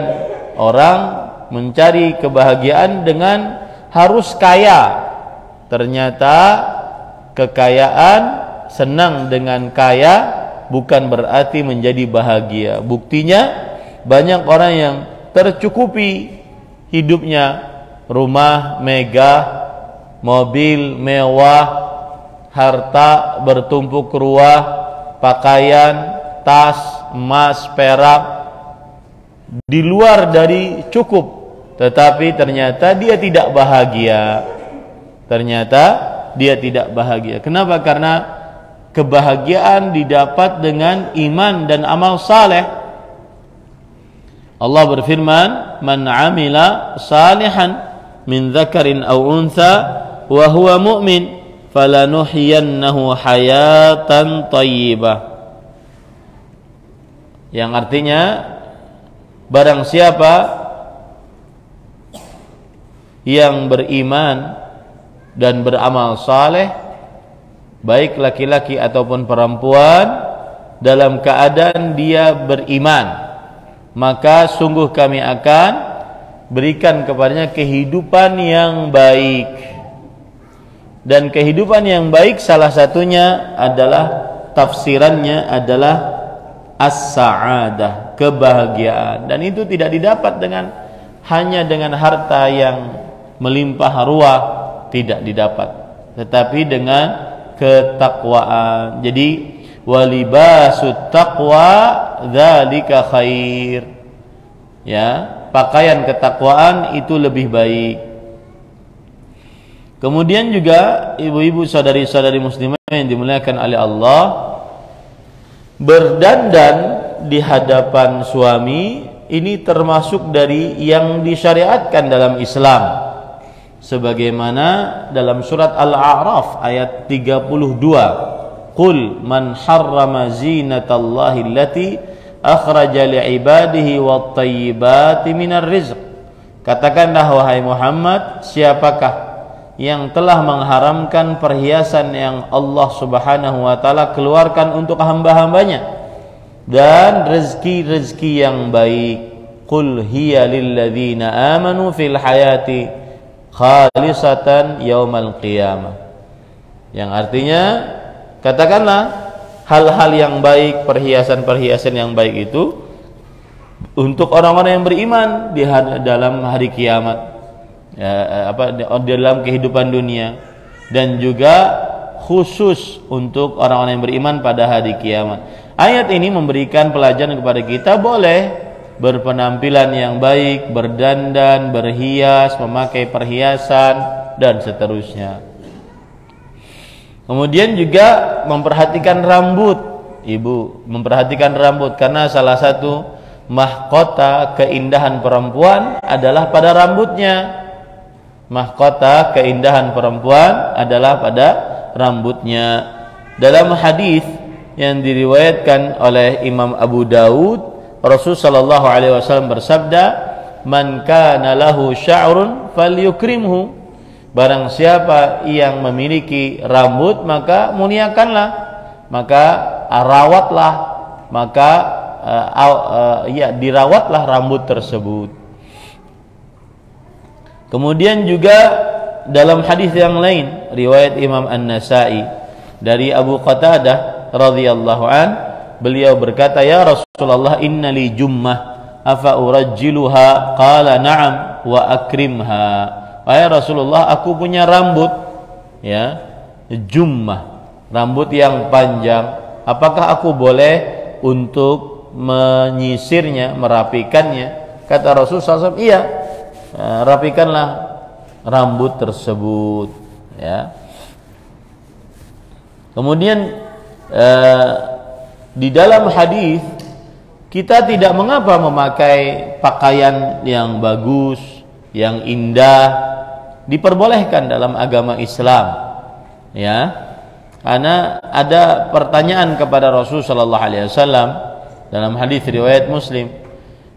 orang mencari kebahagiaan dengan harus kaya. Ternyata kekayaan, senang dengan kaya bukan berarti menjadi bahagia. Buktinya banyak orang yang tercukupi hidupnya, rumah megah, mobil mewah, harta bertumpuk ruah, pakaian, tas, emas, perak, di luar dari cukup, tetapi ternyata dia tidak bahagia. Ternyata dia tidak bahagia. Kenapa? Karena kebahagiaan didapat dengan iman dan amal saleh. Allah berfirman, "Man 'amila salihan min dzakarin aw untha wa huwa mu'min falanuhyiyannahu hayatan thayyibah." Yang artinya, barang siapa yang beriman dan beramal saleh, baik laki-laki ataupun perempuan, dalam keadaan dia beriman, maka sungguh kami akan berikan kepadanya kehidupan yang baik. Dan kehidupan yang baik salah satunya adalah, tafsirannya adalah as-sa'adah, kebahagiaan. Dan itu tidak didapat hanya dengan harta yang melimpah ruah, tidak didapat, tetapi dengan ketakwaan. Jadi walibasut taqwa dzalika khair. Ya, pakaian ketakwaan itu lebih baik. Kemudian juga ibu-ibu, saudari-saudari muslimah yang dimuliakan oleh Allah, berdandan di hadapan suami ini termasuk dari yang disyariatkan dalam Islam. Sebagaimana dalam surat Al-A'raf ayat 32, "Qul man harrama zinatallahi allati akhraja li'ibadihi wat-thayyibati minar rizq." Katakanlah wahai Muhammad, siapakah yang telah mengharamkan perhiasan yang Allah Subhanahu wa taala keluarkan untuk hamba-hambanya dan rezeki-rezeki yang baik. Qul hiya lilladzina amanu fil hayati khalisatan yaumal qiyamah. Yang artinya, katakanlah hal-hal yang baik, perhiasan-perhiasan yang baik itu untuk orang-orang yang beriman di dalam hari kiamat, di dalam kehidupan dunia, dan juga khusus untuk orang-orang yang beriman pada hari kiamat. Ayat ini memberikan pelajaran kepada kita, boleh berpenampilan yang baik, berdandan, berhias, memakai perhiasan dan seterusnya. Kemudian juga memperhatikan rambut, ibu memperhatikan rambut, karena salah satu mahkota keindahan perempuan adalah pada rambutnya. Mahkota keindahan perempuan adalah pada rambutnya. Dalam hadis yang diriwayatkan oleh Imam Abu Daud, Rasul sallallahu alaihi wasallam bersabda, "Man kana lahu sya'run falyukrimhu." Barang siapa yang memiliki rambut, maka muliakanlah, maka rawatlah, maka dirawatlah rambut tersebut. Kemudian juga dalam hadis yang lain riwayat Imam An-Nasa'i dari Abu Qatadah radhiyallahu an, beliau berkata, "Ya Rasulullah, inna li jummah afa urajjiluha?" Qala na'am wa akrimha. Wahai Rasulullah, aku punya rambut, ya, jummah, rambut yang panjang. Apakah aku boleh untuk menyisirnya, merapikannya? Kata Rasulullah SAW, iya, rapikanlah rambut tersebut, ya. Kemudian di dalam hadis kita tidak mengapa memakai pakaian yang bagus, yang indah, diperbolehkan dalam agama Islam, ya. Karena ada pertanyaan kepada Rasul sallallahu alaihi wasallam dalam hadis riwayat Muslim,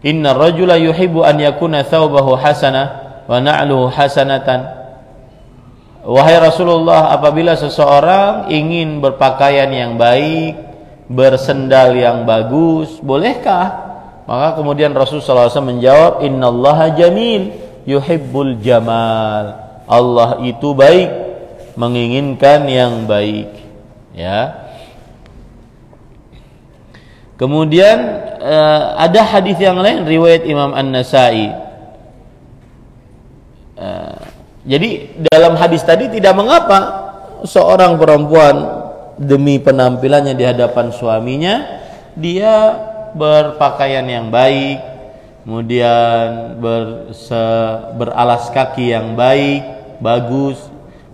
"Innar rajula yuhibbu an yakuna thawbahu hasanah wa na'luhu hasanatan." Wahai Rasulullah, apabila seseorang ingin berpakaian yang baik, bersendal yang bagus, bolehkah? Maka kemudian Rasulullah SAW menjawab, "Innallaha jamil yuhibbul jamal." Allah itu baik, menginginkan yang baik, ya. Kemudian ada hadis yang lain riwayat Imam An-Nasa'i. Jadi dalam hadis tadi tidak mengapa seorang perempuan demi penampilannya di hadapan suaminya dia berpakaian yang baik, kemudian beralas kaki yang baik, bagus,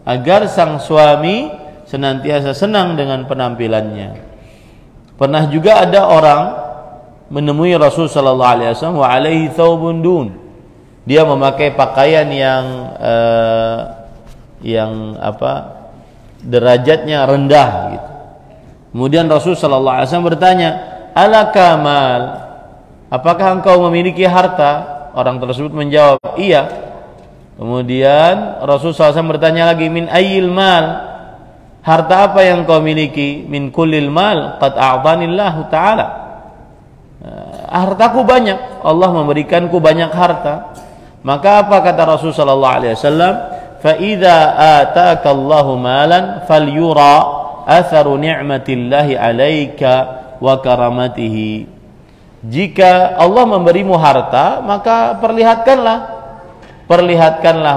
agar sang suami senantiasa senang dengan penampilannya. Pernah juga ada orang menemui Rasul sallallahu alaihi wasallam wa alaihi thawbun dun. Dia memakai pakaian yang derajatnya rendah gitu. Kemudian Rasul sallallahu alaihi wasallam bertanya, "Ala kamal? Apakah engkau memiliki harta?" Orang tersebut menjawab, "Iya." Kemudian Rasul sallallahu alaihi wasallam bertanya lagi, "Min ayyil mal? Harta apa yang kau miliki?" "Min kullil mal qad a'tanillahu ta'ala." Hartaku banyak, Allah memberikanku banyak harta. Maka apa kata Rasul sallallahu alaihi wasallam? "Fa idza ataka Allahu malan falyura atharu ni'matillahi 'alaika wa karamatihi." Jika Allah memberimu harta, maka perlihatkanlah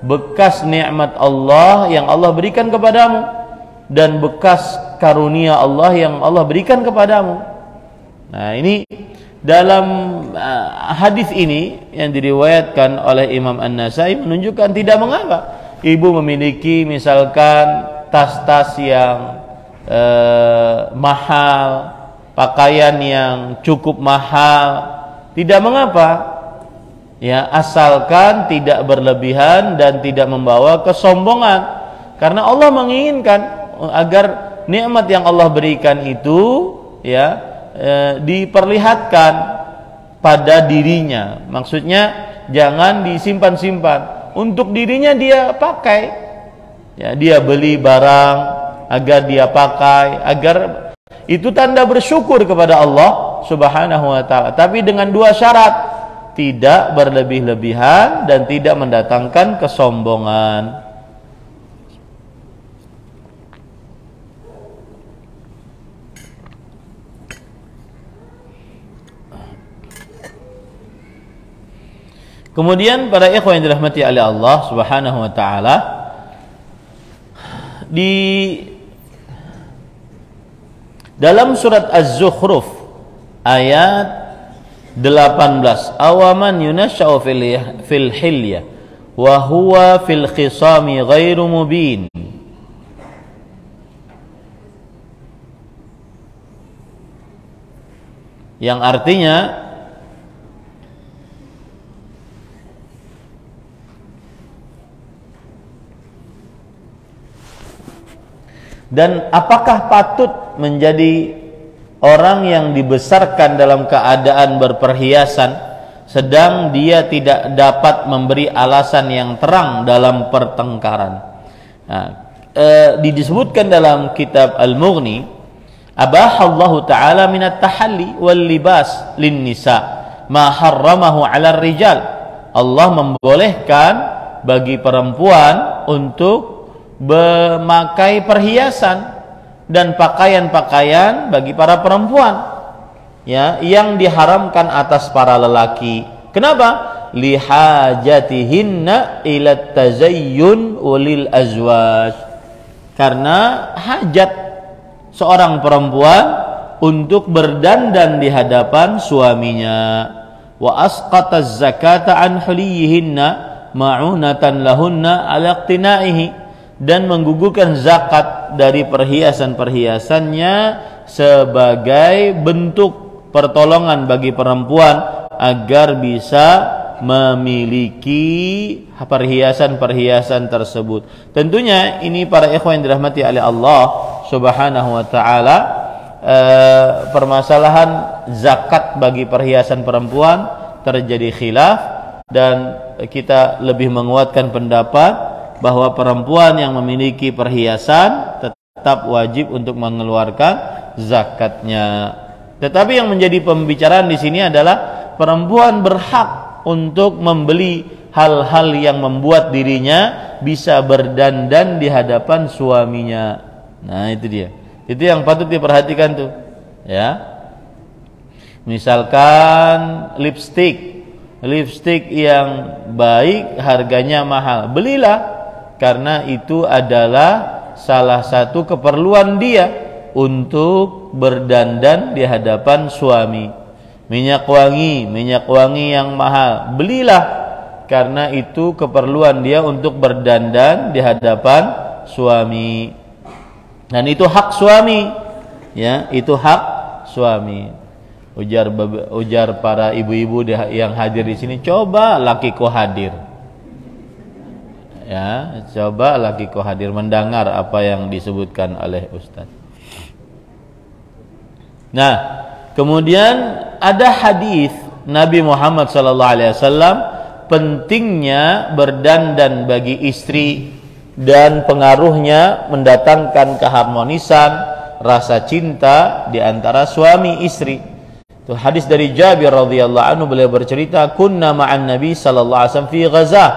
bekas nikmat Allah yang Allah berikan kepadamu dan bekas karunia Allah yang Allah berikan kepadamu. Nah, ini dalam hadis ini yang diriwayatkan oleh Imam An-Nasa'i menunjukkan tidak mengapa ibu memiliki misalkan tas-tas yang mahal, pakaian yang cukup mahal, tidak mengapa, ya, asalkan tidak berlebihan dan tidak membawa kesombongan, karena Allah menginginkan agar nikmat yang Allah berikan itu, ya, diperlihatkan pada dirinya. Maksudnya jangan disimpan-simpan, untuk dirinya dia pakai, ya, dia beli barang agar dia pakai, agar itu tanda bersyukur kepada Allah Subhanahu wa ta'ala, tapi dengan dua syarat: tidak berlebih-lebihan dan tidak mendatangkan kesombongan. Kemudian para ikhwan yang dirahmati oleh Allah Subhanahu wa ta'ala, di dalam surat Az-Zukhruf ayat 18. Awaman yunashau fil hilyah wa huwa fil khisami ghairu mubin. Yang artinya dan apakah patut menjadi orang yang dibesarkan dalam keadaan berperhiasan sedang dia tidak dapat memberi alasan yang terang dalam pertengkaran. Nah, disebutkan dalam kitab Al-Mughni, abahallahu ta'ala minat tahalli wal libas lin nisa ma harramahu 'ala rijal. Allah membolehkan bagi perempuan untuk memakai perhiasan dan pakaian-pakaian bagi para perempuan, ya, yang diharamkan atas para lelaki. Kenapa? Lihajatihinna ila tazayyun ulil azwaj. Karena hajat seorang perempuan untuk berdandan di hadapan suaminya. Wa asqataz zakata an huliyihinna ma'unatan lahunna ala iqtinaihi, dan menggugurkan zakat dari perhiasan-perhiasannya sebagai bentuk pertolongan bagi perempuan agar bisa memiliki perhiasan-perhiasan tersebut. Tentunya ini para ikhwan yang dirahmati oleh Allah Subhanahu wa taala, permasalahan zakat bagi perhiasan perempuan terjadi khilaf, dan kita lebih menguatkan pendapat bahwa perempuan yang memiliki perhiasan tetap wajib untuk mengeluarkan zakatnya. Tetapi yang menjadi pembicaraan di sini adalah perempuan berhak untuk membeli hal-hal yang membuat dirinya bisa berdandan di hadapan suaminya. Nah, itu dia. Itu yang patut diperhatikan tuh, ya. Misalkan lipstik yang baik harganya mahal, belilah, karena itu adalah salah satu keperluan dia untuk berdandan di hadapan suami. Minyak wangi yang mahal, belilah, karena itu keperluan dia untuk berdandan di hadapan suami. Dan itu hak suami, ya, itu hak suami. Ujar para ibu-ibu yang hadir di sini, coba lakiku hadir. Ya, coba lakiku hadir mendengar apa yang disebutkan oleh Ustaz. Nah, kemudian ada hadis Nabi Muhammad SAW pentingnya berdandan bagi istri dan pengaruhnya mendatangkan keharmonisan rasa cinta di antara suami istri. Itu hadis dari Jabir radhiyallahu anhu, beliau bercerita, kunna ma'an Nabi sallallahu alaihi wasallam fi ghazah.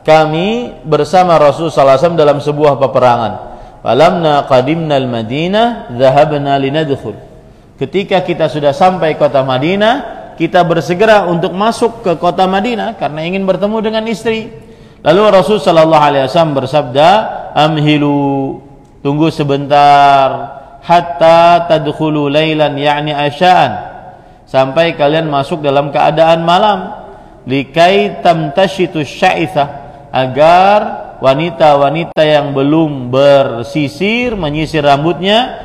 Kami bersama Rasul sallallahu alaihi wasallam dalam sebuah peperangan. Falamna qadimna al-Madinah dhahabna linadkhul. Ketika kita sudah sampai kota Madinah, kita bersegera untuk masuk ke kota Madinah karena ingin bertemu dengan istri. Lalu Rasul sallallahu alaihi wasallam bersabda, amhilu, tunggu sebentar, hatta tadkhulu lailan, yakni asya'an, sampai kalian masuk dalam keadaan malam, likai tamtashitu sya'ithah, agar wanita-wanita yang belum bersisir menyisir rambutnya,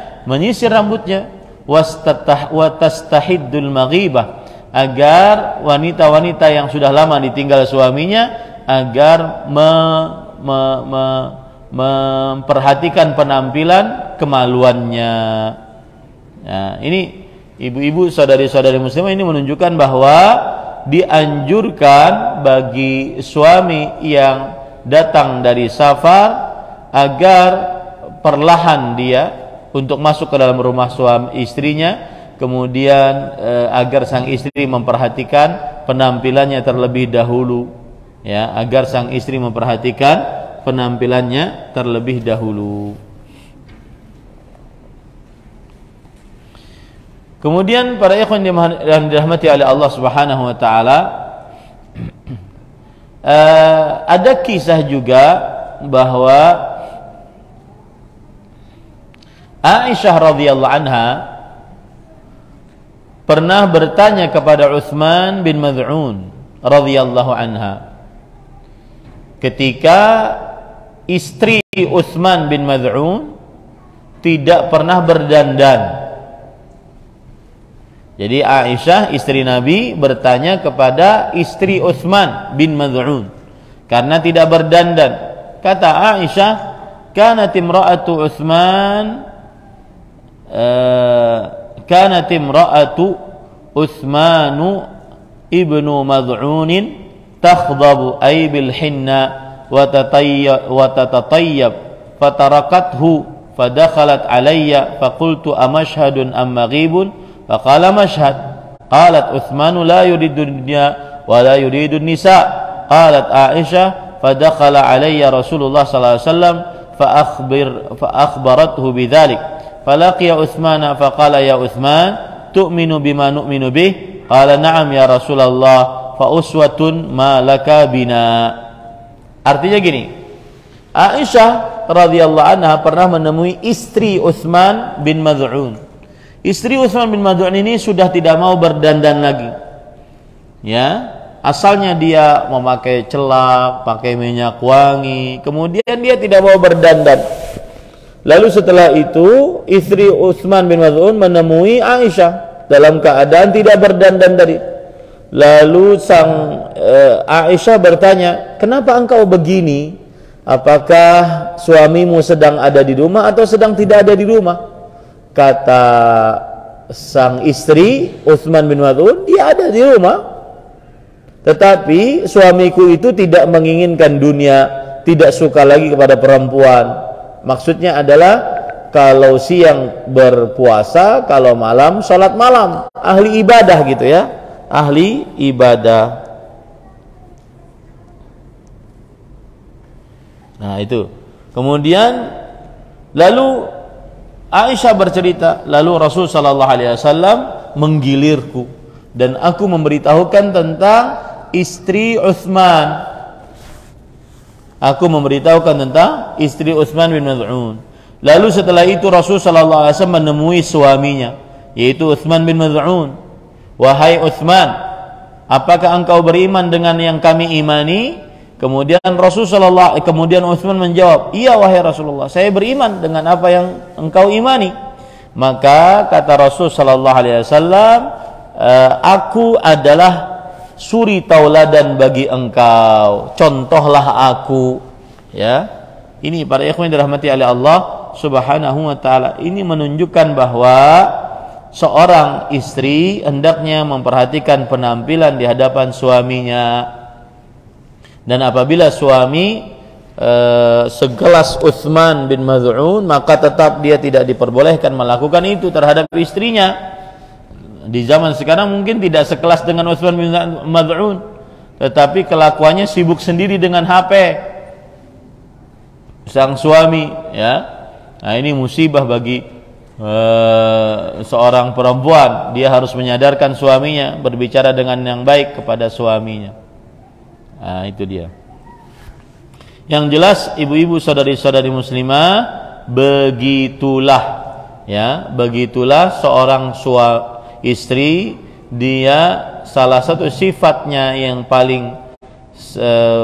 watastahiddul maghibah, agar wanita-wanita yang sudah lama ditinggal suaminya agar memperhatikan penampilan kemaluannya. Nah, ini ibu-ibu, saudari-saudari muslimah, ini menunjukkan bahwa dianjurkan bagi suami yang datang dari safar agar perlahan dia untuk masuk ke dalam rumah suami istrinya, kemudian agar sang istri memperhatikan penampilannya terlebih dahulu, ya, agar sang istri memperhatikan penampilannya terlebih dahulu. Kemudian para ikhwan yang dirahmati oleh Allah Subhanahu wa taala, ada kisah juga bahwa Aisyah radhiyallahu anha pernah bertanya kepada Utsman bin Maz'un radhiyallahu anha ketika istri Utsman bin Maz'un tidak pernah berdandan. Jadi Aisyah istri Nabi bertanya kepada istri Utsman bin Maz'un karena tidak berdandan. Kata Aisyah, kanat imra'atu Utsmanu ibnu Maz'unin takhdabu ay bil hinna wa tatatayyab fatarakathu fadakhalat alayya faqultu amashhadun am maghibun faqala mashhad qalat Utsmanu la yuridu dunya wa la yuridu nisa qalat Aisyah fadakhala alayya Rasulullah sallallahu alaihi wasallam fa akhbarathu bidzalik falaqiya Utsmana faqala ya Utsman tu'minu bima nu'minu bih qala na'am ya Rasulullah fa uswatun ma laka bina. Artinya gini, Aisyah radhiyallahu anha pernah menemui istri Utsman bin Maz'un. Istri Utsman bin Maz'un ini sudah tidak mau berdandan lagi. Ya, asalnya dia memakai celak, pakai minyak wangi, kemudian dia tidak mau berdandan. Lalu setelah itu istri Utsman bin Maz'un menemui Aisyah dalam keadaan tidak berdandan tadi. Lalu sang Aisyah bertanya, "Kenapa engkau begini? Apakah suamimu sedang ada di rumah atau sedang tidak ada di rumah?" Kata sang istri Utsman bin Maz'un, dia ada di rumah, tetapi suamiku itu tidak menginginkan dunia, tidak suka lagi kepada perempuan. Maksudnya adalah kalau siang berpuasa, kalau malam sholat malam, ahli ibadah gitu ya, ahli ibadah. Nah itu. Kemudian lalu Aisyah bercerita, lalu Rasul sallallahu alaihi wasallam menggilirku dan aku memberitahukan tentang istri Utsman. Aku memberitahukan tentang istri Utsman bin Maz'un. Lalu setelah itu Rasul sallallahu alaihi wasallam menemui suaminya, yaitu Utsman bin Maz'un. Wahai Utsman, apakah engkau beriman dengan yang kami imani? Kemudian kemudian Utsman menjawab, iya wahai Rasulullah, saya beriman dengan apa yang engkau imani. Maka kata Rasul sallallahu alaihi wasallam, aku adalah suri tauladan bagi engkau, contohlah aku. Ya, ini para ikhwan yang dirahmati oleh Allah Subhanahu wa taala, ini menunjukkan bahwa seorang istri hendaknya memperhatikan penampilan di hadapan suaminya. Dan apabila suami sekelas Utsman bin Maz'un, maka tetap dia tidak diperbolehkan melakukan itu terhadap istrinya. Di zaman sekarang mungkin tidak sekelas dengan Utsman bin Maz'un, tetapi kelakuannya sibuk sendiri dengan HP sang suami, ya. Nah, ini musibah bagi seorang perempuan. Dia harus menyadarkan suaminya, berbicara dengan yang baik kepada suaminya. Nah, itu dia. Yang jelas ibu-ibu saudari-saudari muslimah, begitulah ya, begitulah seorang istri, dia salah satu sifatnya yang paling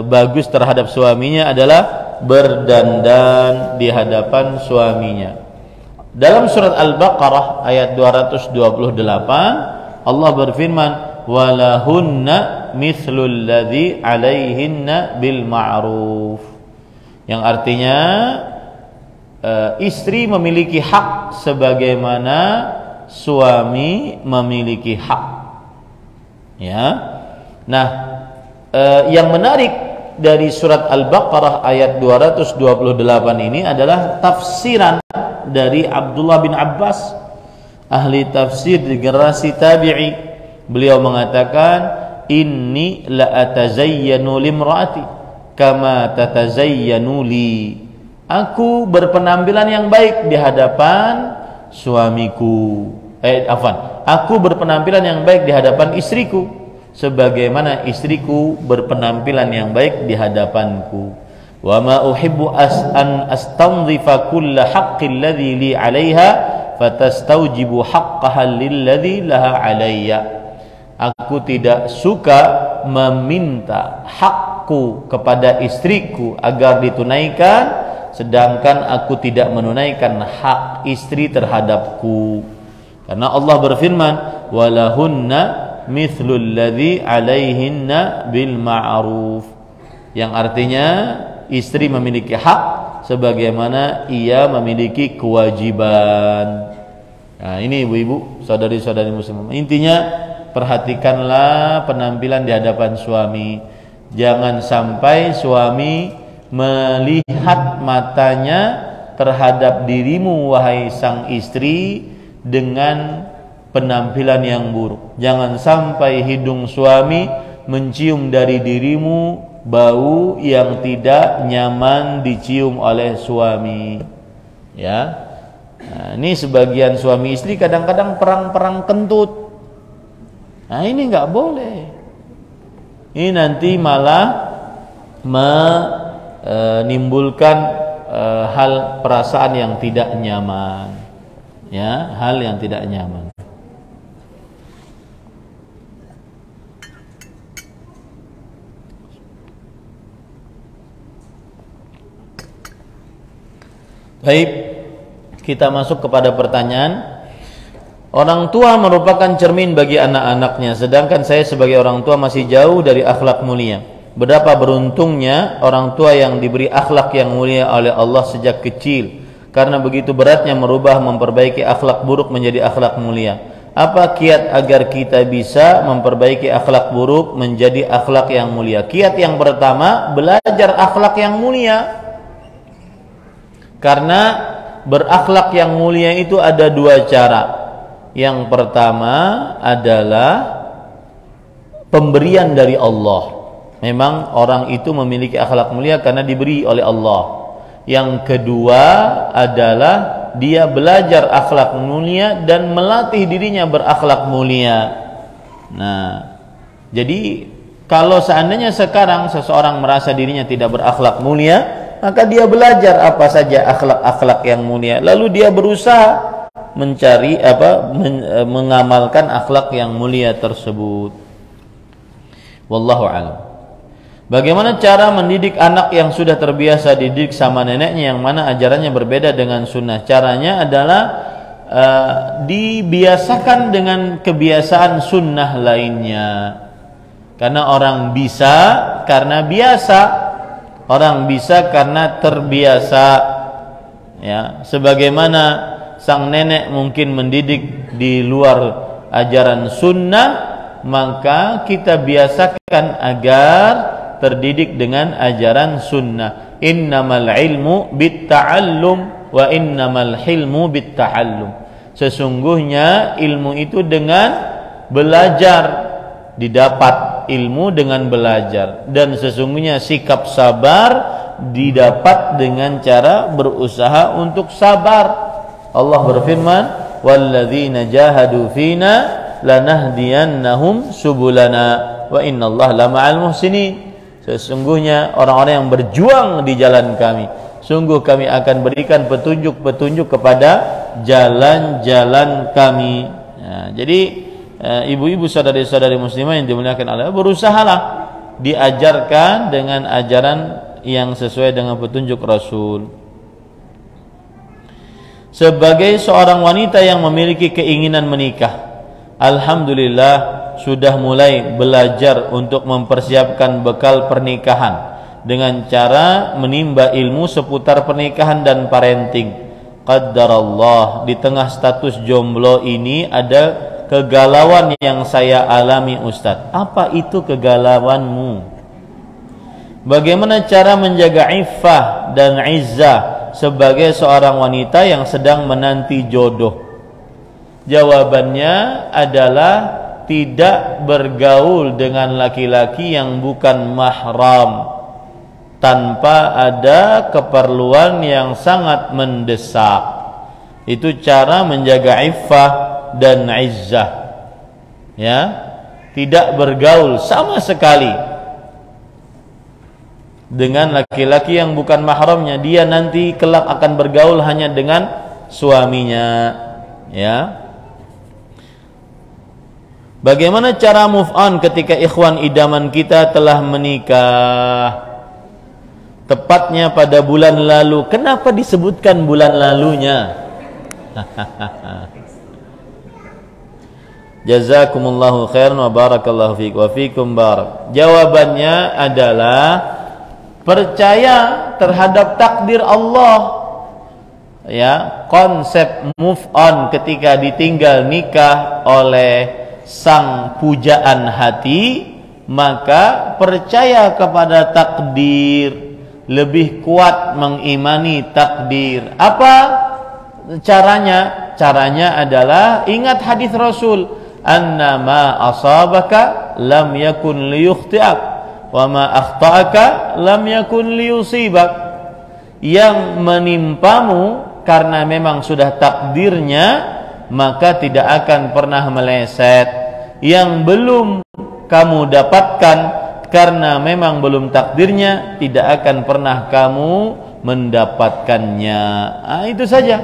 bagus terhadap suaminya adalah berdandan di hadapan suaminya. Dalam surat Al-Baqarah ayat 228 Allah berfirman, walahunna mithlul ladzi alaihinna bil ma'ruf, yang artinya istri memiliki hak sebagaimana suami memiliki hak. Ya. Nah, yang menarik dari surat Al-Baqarah ayat 228 ini adalah tafsiran dari Abdullah bin Abbas, ahli tafsir di generasi tabi'i. Beliau mengatakan, inni la atazayyanu limraati kama tatazayyanu li. Aku berpenampilan yang baik di hadapan suamiku. Aku berpenampilan yang baik di hadapan istriku sebagaimana istriku berpenampilan yang baik di hadapanku. Wa ma uhibbu an astanzifa kulla haqqi alladhi li 'alaiha fatastaujibu haqqaha lilladzi laha alayya. Aku tidak suka meminta hakku kepada istriku agar ditunaikan, sedangkan aku tidak menunaikan hak istri terhadapku. Karena Allah berfirman, walahunna mithlul ladzi alaihinna bil ma'ruf, yang artinya istri memiliki hak sebagaimana ia memiliki kewajiban. Nah, ini ibu-ibu, saudari-saudari muslimah. Intinya perhatikanlah penampilan di hadapan suami. Jangan sampai suami melihat matanya terhadap dirimu wahai sang istri dengan penampilan yang buruk. Jangan sampai hidung suami mencium dari dirimu bau yang tidak nyaman dicium oleh suami. Ya. Nah, ini sebagian suami istri kadang-kadang perang-perang kentut. Nah, ini nggak boleh. Ini nanti malah menimbulkan hal perasaan yang tidak nyaman. Ya, hal yang tidak nyaman. Baik, kita masuk kepada pertanyaan. Orang tua merupakan cermin bagi anak-anaknya, sedangkan saya sebagai orang tua masih jauh dari akhlak mulia. Betapa beruntungnya orang tua yang diberi akhlak yang mulia oleh Allah sejak kecil, karena begitu beratnya merubah memperbaiki akhlak buruk menjadi akhlak mulia. Apa kiat agar kita bisa memperbaiki akhlak buruk menjadi akhlak yang mulia? Kiat yang pertama, belajar akhlak yang mulia. Karena berakhlak yang mulia itu ada dua cara. Yang pertama adalah pemberian dari Allah. Memang orang itu memiliki akhlak mulia karena diberi oleh Allah. Yang kedua adalah dia belajar akhlak mulia dan melatih dirinya berakhlak mulia. Nah, jadi kalau seandainya sekarang seseorang merasa dirinya tidak berakhlak mulia, maka dia belajar apa saja akhlak-akhlak yang mulia, lalu dia berusaha mencari mengamalkan akhlak yang mulia tersebut. Wallahu a'lam. Bagaimana cara mendidik anak yang sudah terbiasa dididik sama neneknya yang mana ajarannya berbeda dengan sunnah? Caranya adalah dibiasakan dengan kebiasaan sunnah lainnya. Karena orang bisa karena biasa. Orang bisa karena terbiasa. Ya, sebagaimana sang nenek mungkin mendidik di luar ajaran sunnah, maka kita biasakan agar terdidik dengan ajaran sunnah. Innamal ilmu bitta'allum wa innamal hilmu bitta'allum. Sesungguhnya ilmu itu dengan belajar, didapat ilmu dengan belajar, dan sesungguhnya sikap sabar didapat dengan cara berusaha untuk sabar. Allah berfirman, walladzina jahadu fina lanahdiyannahum subulana wa innallaha lama'al muhsinin. Sesungguhnya orang-orang yang berjuang di jalan kami, sungguh kami akan berikan petunjuk-petunjuk kepada jalan-jalan kami. Nah, jadi ibu-ibu saudari-saudari muslimah yang dimuliakan Allah, berusahalah diajarkan dengan ajaran yang sesuai dengan petunjuk Rasul. Sebagai seorang wanita yang memiliki keinginan menikah, alhamdulillah sudah mulai belajar untuk mempersiapkan bekal pernikahan dengan cara menimba ilmu seputar pernikahan dan parenting. Qaddarallah, di tengah status jomblo ini ada kegalauan yang saya alami, Ustadz. Apa itu kegalauanmu? Bagaimana cara menjaga iffah dan izzah sebagai seorang wanita yang sedang menanti jodoh? Jawabannya adalah tidak bergaul dengan laki-laki yang bukan mahram tanpa ada keperluan yang sangat mendesak. Itu cara menjaga iffah dan izzah. Ya, tidak bergaul sama sekali dengan laki-laki yang bukan mahramnya. Dia nanti kelak akan bergaul hanya dengan suaminya. Ya. Bagaimana cara move on ketika ikhwan idaman kita telah menikah? Tepatnya pada bulan lalu. Kenapa disebutkan bulan lalunya? Jazakumullahu khairan wa barakallahu fiik wa fiikum barak. Jawabannya adalah percaya terhadap takdir Allah. Ya, konsep move on ketika ditinggal nikah oleh sang pujaan hati, maka percaya kepada takdir, lebih kuat mengimani takdir. Apa caranya? Caranya adalah ingat hadis Rasul, annama asabaka lam yakun liyukhti'ak wa ma akhta'aka lam yakun liyusibak. Yang menimpamu karena memang sudah takdirnya, maka tidak akan pernah meleset. Yang belum kamu dapatkan karena memang belum takdirnya, tidak akan pernah kamu mendapatkannya. Itu saja.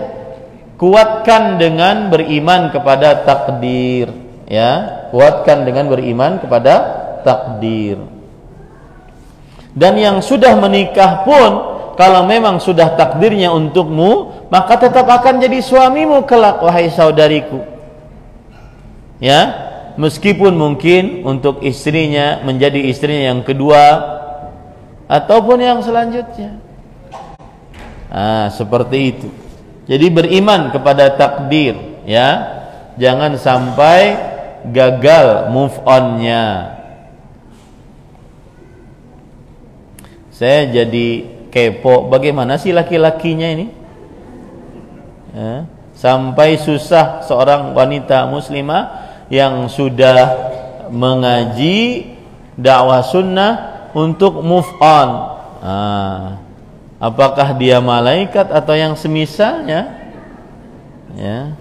Kuatkan dengan beriman kepada takdir, ya. Kuatkan dengan beriman kepada takdir. Dan yang sudah menikah pun, kalau memang sudah takdirnya untukmu, maka tetap akan jadi suamimu kelak, wahai saudariku. Ya, meskipun mungkin untuk istrinya menjadi istrinya yang kedua ataupun yang selanjutnya. Seperti itu. Jadi beriman kepada takdir, ya. Jangan sampai gagal move on-nya. Saya jadi kepo, bagaimana sih laki-lakinya ini? Ya, sampai susah seorang wanita muslimah yang sudah mengaji dakwah sunnah untuk move on. Apakah dia malaikat atau yang semisalnya? Ya.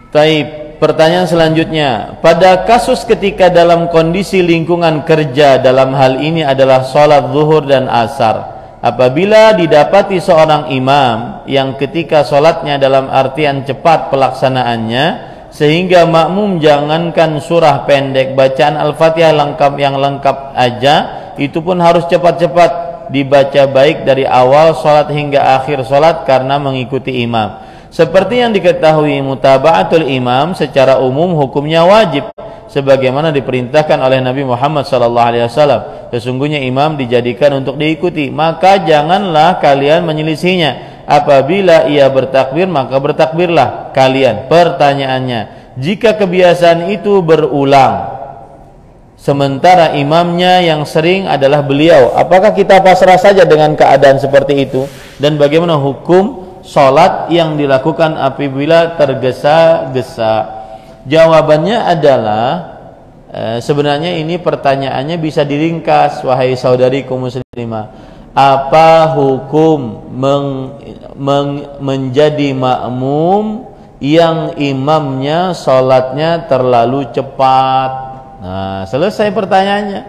Taib. Pertanyaan selanjutnya, pada kasus ketika dalam kondisi lingkungan kerja, dalam hal ini adalah sholat zuhur dan asar, apabila didapati seorang imam yang ketika sholatnya dalam artian cepat pelaksanaannya, sehingga makmum jangankan surah pendek, bacaan Al-Fatihah yang lengkap aja, itu pun harus cepat-cepat dibaca, baik dari awal sholat hingga akhir sholat, karena mengikuti imam. Seperti yang diketahui, mutaba'atul imam secara umum hukumnya wajib, sebagaimana diperintahkan oleh Nabi Muhammad SAW. Sesungguhnya imam dijadikan untuk diikuti, maka janganlah kalian menyelisihinya. Apabila ia bertakbir, maka bertakbirlah kalian. Pertanyaannya, jika kebiasaan itu berulang, sementara imamnya yang sering adalah beliau, apakah kita pasrah saja dengan keadaan seperti itu? Dan bagaimana hukum sholat yang dilakukan apabila tergesa-gesa? Jawabannya adalah sebenarnya ini pertanyaannya bisa diringkas, wahai saudariku muslimah. Apa hukum menjadi makmum yang imamnya sholatnya terlalu cepat? Nah, selesai pertanyaannya.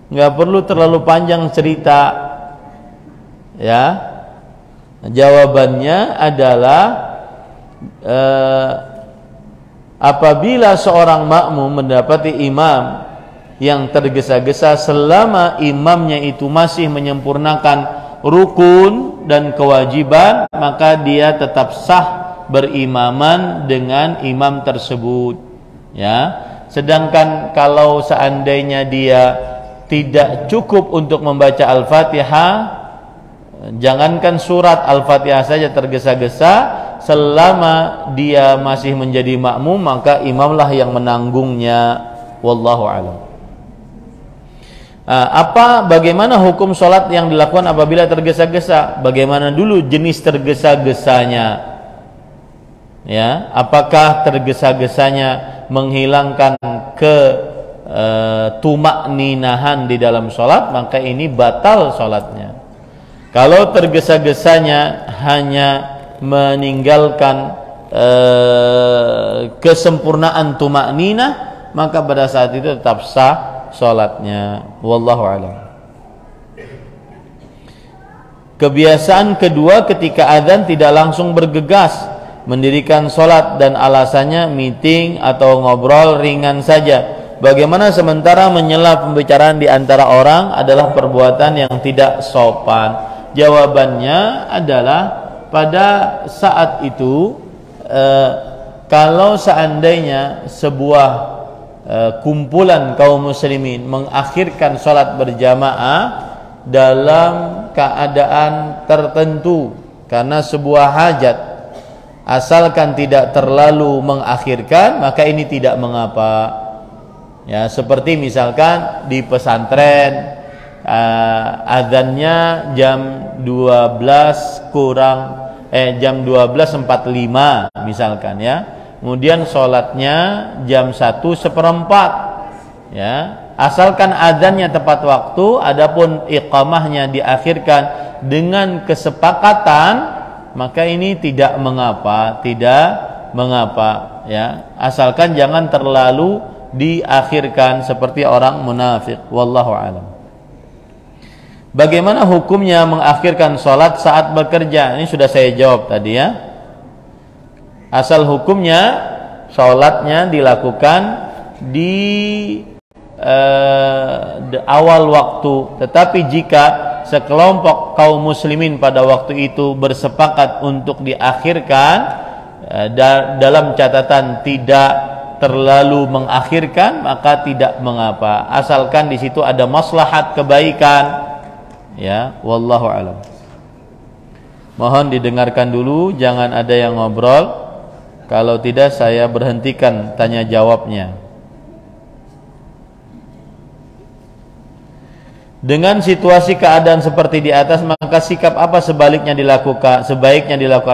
Nggak perlu terlalu panjang cerita, ya. Jawabannya adalah apabila seorang makmum mendapati imam yang tergesa-gesa, selama imamnya itu masih menyempurnakan rukun dan kewajiban, maka dia tetap sah berimaman dengan imam tersebut, ya. Sedangkan kalau seandainya dia tidak cukup untuk membaca Al-Fatihah, jangankan surat Al-Fatihah saja tergesa-gesa, selama dia masih menjadi makmum, maka imamlah yang menanggungnya. Wallahu a'lam. Bagaimana hukum sholat yang dilakukan apabila tergesa-gesa? Bagaimana dulu jenis tergesa-gesanya? Ya, apakah tergesa-gesanya menghilangkan tumakninahan di dalam sholat, maka ini batal sholatnya. Kalau tergesa-gesanya hanya meninggalkan kesempurnaan tumakninah, maka pada saat itu tetap sah sholatnya. Wallahu a'lam. Kebiasaan kedua, ketika azan tidak langsung bergegas mendirikan sholat dan alasannya meeting atau ngobrol ringan saja. Bagaimana sementara menyela pembicaraan di antara orang adalah perbuatan yang tidak sopan? Jawabannya adalah pada saat itu kalau seandainya sebuah kumpulan kaum muslimin mengakhirkan sholat berjamaah dalam keadaan tertentu karena sebuah hajat, asalkan tidak terlalu mengakhirkan, maka ini tidak mengapa. Ya, seperti misalkan di pesantren azannya jam 12:45 misalkan ya. Kemudian sholatnya jam 1:15 ya. Asalkan azannya tepat waktu, adapun iqamahnya diakhirkan dengan kesepakatan, maka ini tidak mengapa, ya. Asalkan jangan terlalu diakhirkan seperti orang munafik. Wallahu a'lam. Bagaimana hukumnya mengakhirkan sholat saat bekerja? Ini sudah saya jawab tadi ya. Asal hukumnya sholatnya dilakukan di awal waktu, tetapi jika sekelompok kaum muslimin pada waktu itu bersepakat untuk diakhirkan dalam catatan tidak terlalu mengakhirkan, maka tidak mengapa, asalkan di situ ada maslahat kebaikan ya. Wallahu alam. Mohon didengarkan dulu, jangan ada yang ngobrol, kalau tidak saya berhentikan tanya jawabnya. Dengan situasi keadaan seperti di atas, maka sikap apa sebaiknya dilakukan?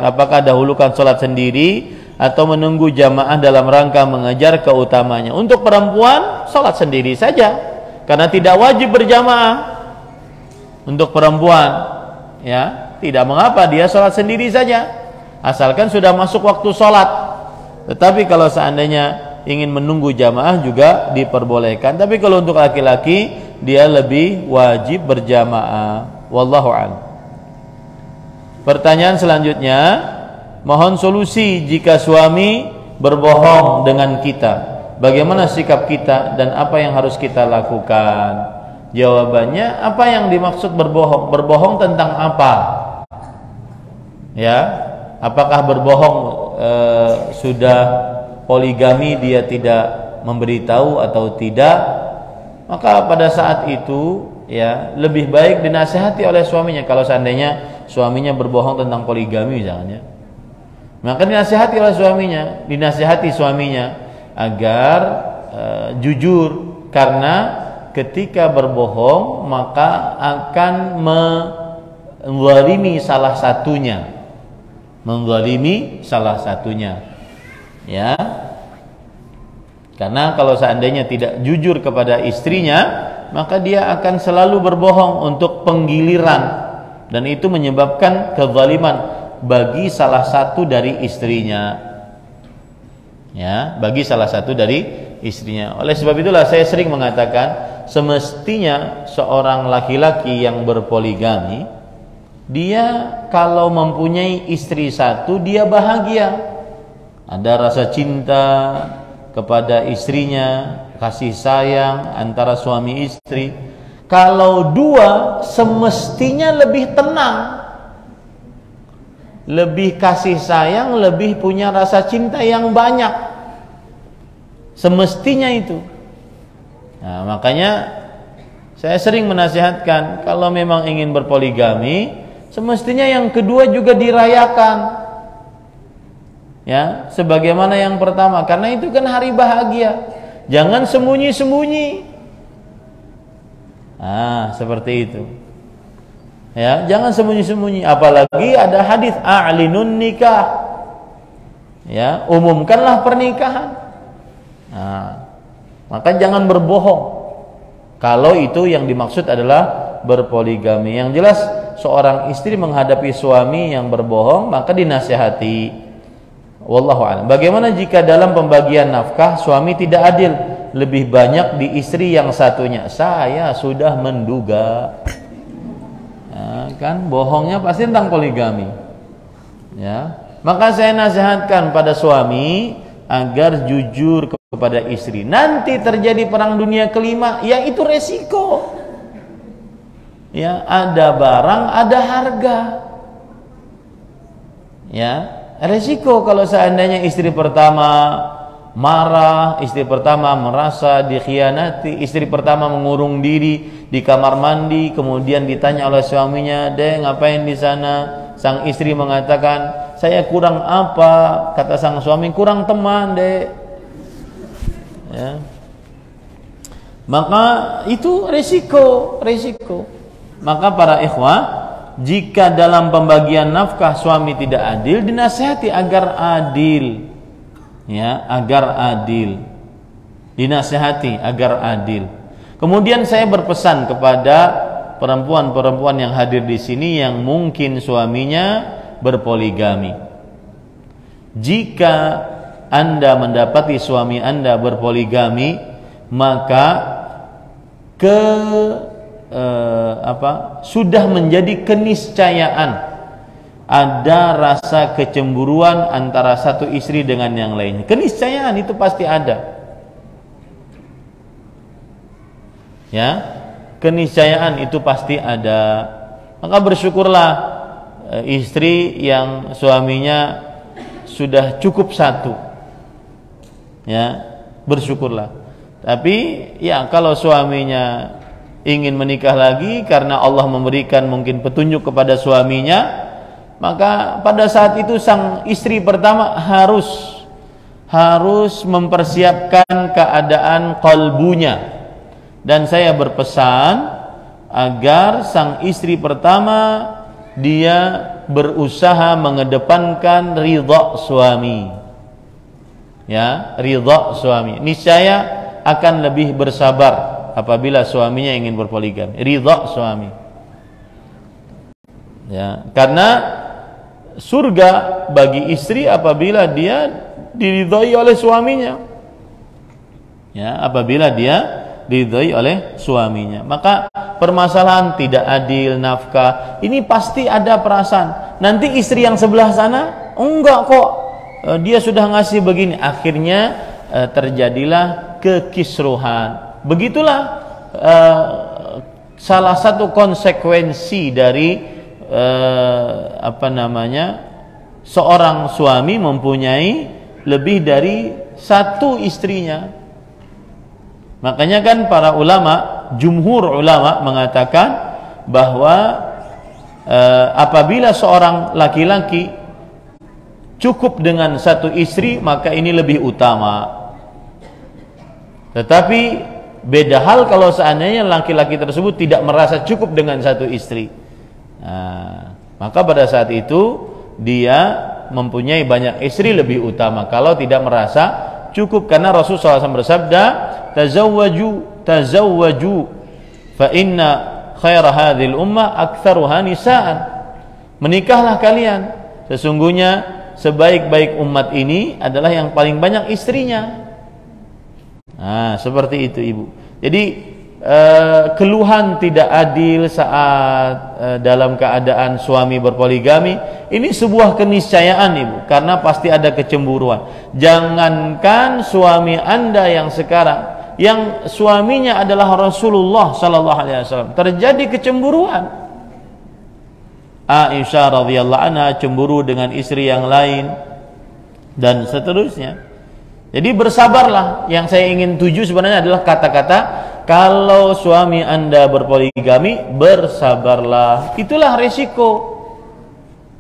Apakah dahulukan sholat sendiri atau menunggu jamaah dalam rangka mengejar keutamanya? Untuk perempuan, sholat sendiri saja, karena tidak wajib berjamaah. Untuk perempuan, ya, tidak mengapa dia sholat sendiri saja, asalkan sudah masuk waktu sholat. Tetapi kalau seandainya ingin menunggu jamaah juga diperbolehkan. Tapi kalau untuk laki-laki, dia lebih wajib berjamaah. Wallahu a'lam. Pertanyaan selanjutnya, mohon solusi jika suami berbohong dengan kita. Bagaimana sikap kita dan apa yang harus kita lakukan? Jawabannya, apa yang dimaksud berbohong? Berbohong tentang apa? Ya, apakah berbohong sudah poligami dia tidak memberitahu atau tidak? Maka pada saat itu ya lebih baik dinasihati oleh suaminya. Kalau seandainya suaminya berbohong tentang poligami misalnya, maka dinasihati oleh suaminya agar jujur, karena ketika berbohong maka akan menzalimi salah satunya, ya. Karena kalau seandainya tidak jujur kepada istrinya, maka dia akan selalu berbohong untuk penggiliran, dan itu menyebabkan kezaliman bagi salah satu dari istrinya. Ya, bagi salah satu dari istrinya. Oleh sebab itulah saya sering mengatakan, semestinya seorang laki-laki yang berpoligami, dia kalau mempunyai istri satu, dia bahagia. Ada rasa cinta kepada istrinya, kasih sayang antara suami istri. Kalau dua, semestinya lebih tenang, lebih kasih sayang, lebih punya rasa cinta yang banyak, semestinya itu. Nah, makanya saya sering menasihatkan, kalau memang ingin berpoligami, semestinya yang kedua juga dirayakan, ya, sebagaimana yang pertama, karena itu kan hari bahagia. Jangan sembunyi-sembunyi. Seperti itu. Ya, jangan sembunyi-sembunyi. Apalagi ada hadis a'linun nikah. Ya, umumkanlah pernikahan. Maka jangan berbohong. Kalau itu yang dimaksud adalah berpoligami. Yang jelas seorang istri menghadapi suami yang berbohong, maka dinasihati. Wallahu a'lam. Bagaimana jika dalam pembagian nafkah suami tidak adil, lebih banyak di istri yang satunya? Saya sudah menduga. kan bohongnya pasti tentang poligami. Ya, maka saya nasihatkan pada suami agar jujur kepada istri. Nanti terjadi perang dunia kelima, ya itu resiko. Ya, ada barang, ada harga. Ya, resiko kalau seandainya istri pertama marah, istri pertama merasa dikhianati, istri pertama mengurung diri di kamar mandi, kemudian ditanya oleh suaminya, "Dek, ngapain di sana?" Sang istri mengatakan, "Saya kurang apa?" Kata sang suami, "Kurang teman, Dek." Ya. Maka itu resiko. Maka para ikhwah, jika dalam pembagian nafkah suami tidak adil, dinasihati agar adil. Ya, agar adil. Dinasihati agar adil. Kemudian saya berpesan kepada perempuan-perempuan yang hadir di sini yang mungkin suaminya berpoligami. Jika Anda mendapati suami Anda berpoligami, maka sudah menjadi keniscayaan ada rasa kecemburuan antara satu istri dengan yang lainnya. Keniscayaan itu pasti ada. Ya, keniscayaan itu pasti ada. Maka bersyukurlah istri yang suaminya sudah cukup satu. Ya, bersyukurlah. Tapi ya kalau suaminya ingin menikah lagi karena Allah memberikan mungkin petunjuk kepada suaminya, maka pada saat itu sang istri pertama harus mempersiapkan keadaan qalbunya. Dan saya berpesan agar sang istri pertama dia berusaha mengedepankan ridha suami. Ya, ridha suami. Niscaya akan lebih bersabar apabila suaminya ingin berpoligami. Ridha suami. Ya, karena surga bagi istri apabila dia diridhai oleh suaminya. Ya, apabila dia diridhai oleh suaminya. Maka permasalahan tidak adil nafkah ini pasti ada perasaan. Nanti istri yang sebelah sana enggak kok, dia sudah ngasih begini, akhirnya terjadilah kekisruhan. Begitulah salah satu konsekuensi dari seorang suami mempunyai lebih dari satu istrinya. Makanya kan para ulama, jumhur ulama mengatakan bahwa apabila seorang laki-laki cukup dengan satu istri maka ini lebih utama. Tetapi beda hal kalau seandainya laki-laki tersebut tidak merasa cukup dengan satu istri. Nah, maka pada saat itu dia mempunyai banyak istri lebih utama kalau tidak merasa cukup, karena Rasulullah SAW bersabda, tazawwaju fa inna khaira hadhil ummah aktsaruha nisaan. Menikahlah kalian, sesungguhnya sebaik-baik umat ini adalah yang paling banyak istrinya. Nah, seperti itu ibu. Jadi keluhan tidak adil saat dalam keadaan suami berpoligami ini sebuah keniscayaan ibu, karena pasti ada kecemburuan. Jangankan suami Anda yang sekarang, yang suaminya adalah Rasulullah sallallahu alaihi wasallam, terjadi kecemburuan. Aisyah radhiyallahu anha cemburu dengan istri yang lain dan seterusnya. Jadi bersabarlah. Yang saya ingin tuju sebenarnya adalah kata-kata, kalau suami Anda berpoligami, bersabarlah. Itulah resiko.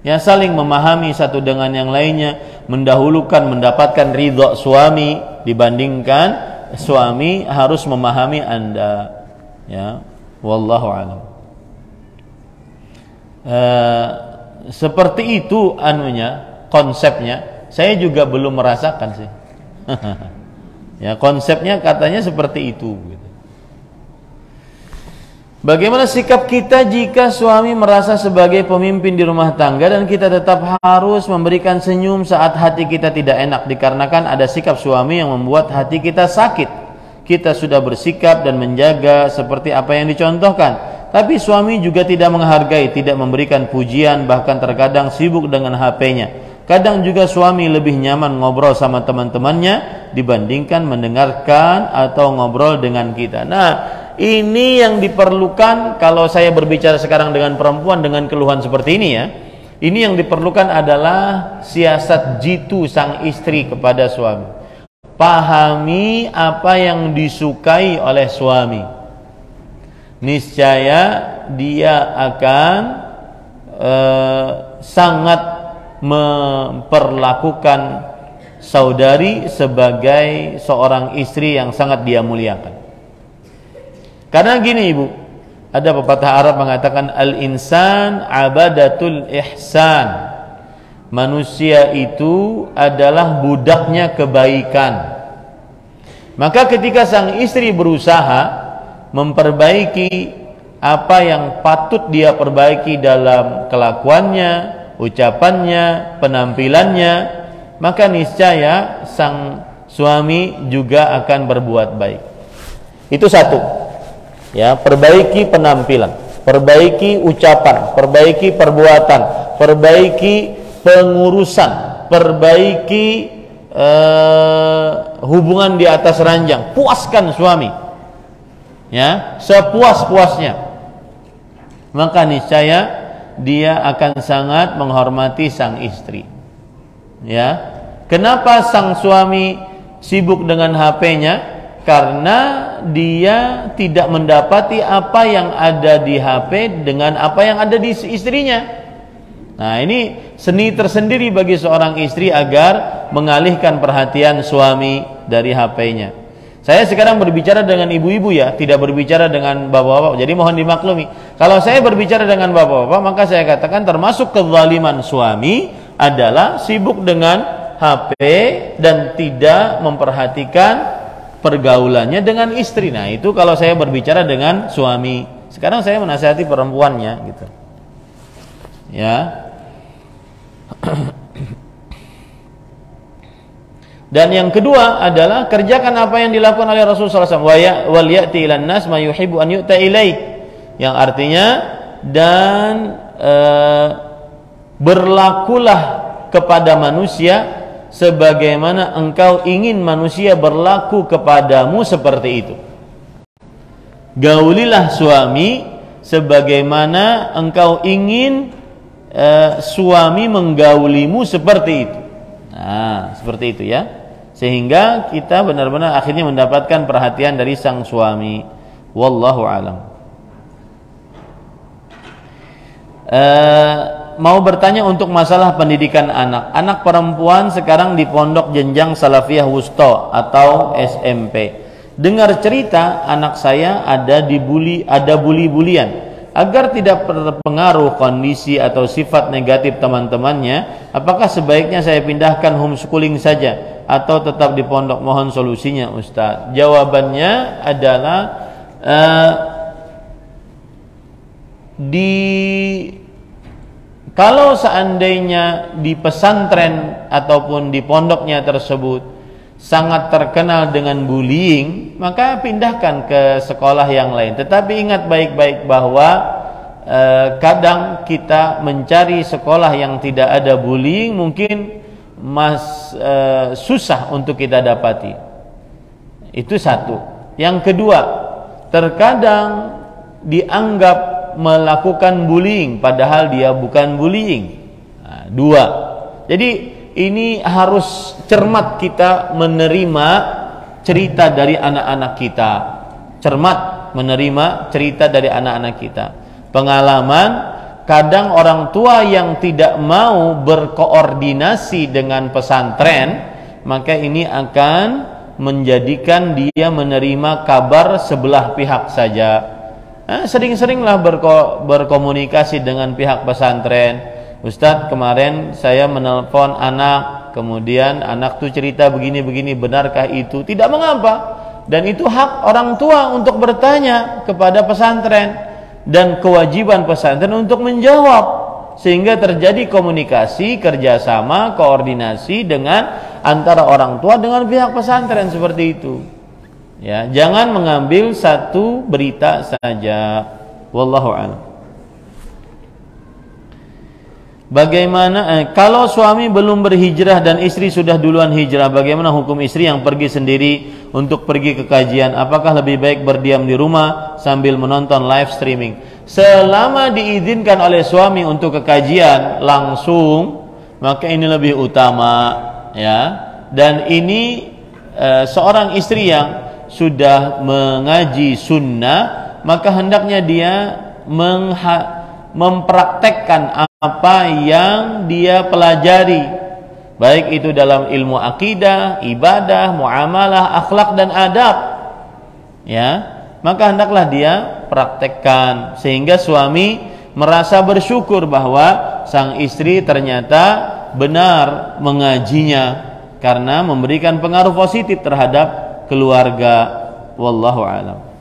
Ya, saling memahami satu dengan yang lainnya, mendahulukan mendapatkan ridha suami dibandingkan suami harus memahami Anda. Ya, wallahu a'lam. Seperti itu konsepnya. Saya juga belum merasakan sih. Ya, konsepnya katanya seperti itu. Bagaimana sikap kita jika suami merasa sebagai pemimpin di rumah tangga dan kita tetap harus memberikan senyum saat hati kita tidak enak dikarenakan ada sikap suami yang membuat hati kita sakit? Kita sudah bersikap dan menjaga seperti apa yang dicontohkan. tapi suami juga tidak menghargai, tidak memberikan pujian, bahkan terkadang sibuk dengan HP-nya. Kadang juga suami lebih nyaman ngobrol sama teman-temannya dibandingkan mendengarkan atau ngobrol dengan kita. Nah, ini yang diperlukan kalau saya berbicara sekarang dengan perempuan dengan keluhan seperti ini ya. Ini yang diperlukan adalah siasat jitu sang istri kepada suami. Pahami apa yang disukai oleh suami. Niscaya dia akan sangat memperlakukan saudari sebagai seorang istri yang sangat dia muliakan. Karena gini Ibu, ada pepatah Arab mengatakan al-insan abadatul ihsan. Manusia itu adalah budaknya kebaikan. Maka ketika sang istri berusaha memperbaiki apa yang patut dia perbaiki dalam kelakuannya, ucapannya, penampilannya, maka niscaya sang suami juga akan berbuat baik. Itu satu. Ya, perbaiki penampilan, perbaiki ucapan, perbaiki perbuatan, perbaiki pengurusan, perbaiki hubungan di atas ranjang. Puaskan suami. Ya, sepuas-puasnya. Maka niscaya dia akan sangat menghormati sang istri. Ya. Kenapa sang suami sibuk dengan HP-nya? Karena dia tidak mendapati apa yang ada di HP dengan apa yang ada di istrinya. Nah, ini seni tersendiri bagi seorang istri agar mengalihkan perhatian suami dari HP-nya. Saya sekarang berbicara dengan ibu-ibu ya, tidak berbicara dengan bapak-bapak. Jadi mohon dimaklumi. Kalau saya berbicara dengan bapak-bapak, maka saya katakan termasuk kezaliman suami adalah sibuk dengan HP dan tidak memperhatikan pergaulannya dengan istri. Nah, itu kalau saya berbicara dengan suami. Sekarang saya menasihati perempuannya gitu. Ya. Dan yang kedua adalah kerjakan apa yang dilakukan oleh Rasulullah SAW. Wal ya'ti ilan nas ma yuhibbu an yu'ta ilaih. Yang artinya dan berlakulah kepada manusia sebagaimana engkau ingin manusia berlaku kepadamu seperti itu. Gaulilah suami sebagaimana engkau ingin suami menggaulimu seperti itu. Nah, seperti itu ya. Sehingga kita benar-benar akhirnya mendapatkan perhatian dari sang suami. Wallahu alam. Mau bertanya untuk masalah pendidikan anak. Anak perempuan sekarang di pondok jenjang Salafiyah Wusta atau SMP. Dengar cerita anak saya ada bully-bulian. Agar tidak terpengaruh kondisi atau sifat negatif teman-temannya, apakah sebaiknya saya pindahkan homeschooling saja atau tetap di pondok? Mohon solusinya Ustaz. Jawabannya adalah kalau seandainya di pesantren ataupun di pondoknya tersebut sangat terkenal dengan bullying, maka pindahkan ke sekolah yang lain. Tetapi ingat baik-baik bahwa kadang kita mencari sekolah yang tidak ada bullying mungkin susah untuk kita dapati. Itu satu. Yang kedua, terkadang dianggap melakukan bullying padahal dia bukan bullying. Nah, dua. Jadi ini harus cermat kita menerima cerita dari anak-anak kita. Cermat menerima cerita dari anak-anak kita. Pengalaman, kadang orang tua yang tidak mau berkoordinasi dengan pesantren, maka ini akan menjadikan dia menerima kabar sebelah pihak saja. Sering-seringlah berkomunikasi dengan pihak pesantren. Ustadz, kemarin saya menelpon anak, kemudian anak tuh cerita begini-begini, benarkah itu? Tidak mengapa, dan itu hak orang tua untuk bertanya kepada pesantren dan kewajiban pesantren untuk menjawab, sehingga terjadi komunikasi, kerjasama, koordinasi dengan antara orang tua dengan pihak pesantren seperti itu. Ya, jangan mengambil satu berita saja. Wallahu a'lam. Bagaimana kalau suami belum berhijrah dan istri sudah duluan hijrah, bagaimana hukum istri yang pergi sendiri untuk pergi ke kajian? Apakah lebih baik berdiam di rumah sambil menonton live streaming? Selama diizinkan oleh suami untuk ke kajian langsung, maka ini lebih utama, ya. Dan ini seorang istri yang sudah mengaji sunnah, maka hendaknya dia mempraktekkan apa yang dia pelajari, baik itu dalam ilmu akidah, ibadah, muamalah, akhlak dan adab, ya, maka hendaklah dia praktekkan sehingga suami merasa bersyukur bahwa sang istri ternyata benar mengajinya karena memberikan pengaruh positif terhadap keluarga. Wallahu a'lam.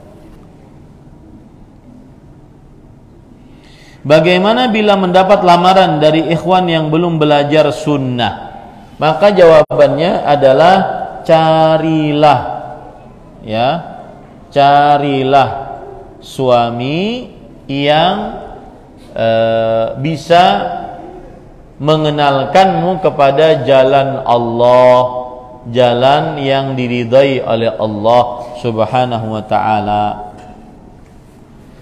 Bagaimana bila mendapat lamaran dari ikhwan yang belum belajar sunnah? Maka jawabannya adalah carilah, ya, carilah suami yang bisa mengenalkanmu kepada jalan Allah, jalan yang diridai oleh Allah Subhanahu wa ta'ala.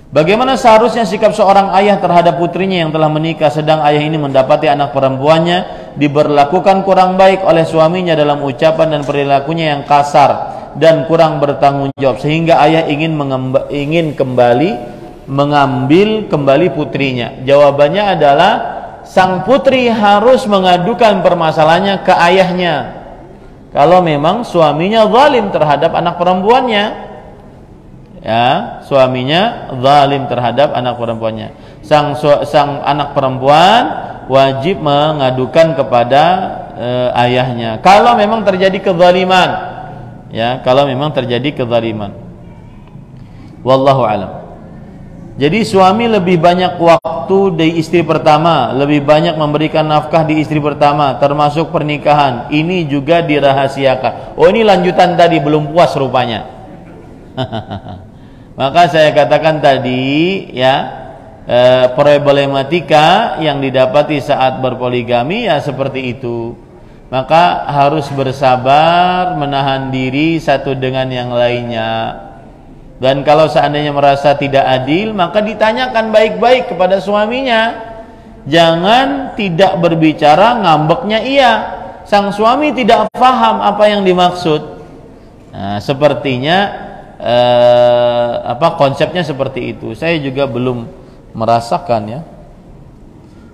Bagaimana seharusnya sikap seorang ayah terhadap putrinya yang telah menikah sedang ayah ini mendapati anak perempuannya diberlakukan kurang baik oleh suaminya dalam ucapan dan perilakunya yang kasar dan kurang bertanggung jawab sehingga ayah ingin mengambil kembali putrinya? Jawabannya adalah sang putri harus mengadukan permasalahannya ke ayahnya kalau memang suaminya zalim terhadap anak perempuannya, ya, suaminya zalim terhadap anak perempuannya. Sang anak perempuan wajib mengadukan kepada ayahnya kalau memang terjadi kezaliman, ya, kalau memang terjadi kezaliman. Wallahu alam. Jadi suami lebih banyak waktu di istri pertama, lebih banyak memberikan nafkah di istri pertama, termasuk pernikahan. Ini juga dirahasiakan. Oh, ini lanjutan tadi, belum puas rupanya. Maka saya katakan tadi, ya, problematika yang didapati saat berpoligami ya seperti itu. Maka harus bersabar, menahan diri satu dengan yang lainnya. Dan kalau seandainya merasa tidak adil, maka ditanyakan baik-baik kepada suaminya. Jangan tidak berbicara, ngambeknya iya. Sang suami tidak paham apa yang dimaksud. Nah, sepertinya konsepnya seperti itu. Saya juga belum merasakan, ya.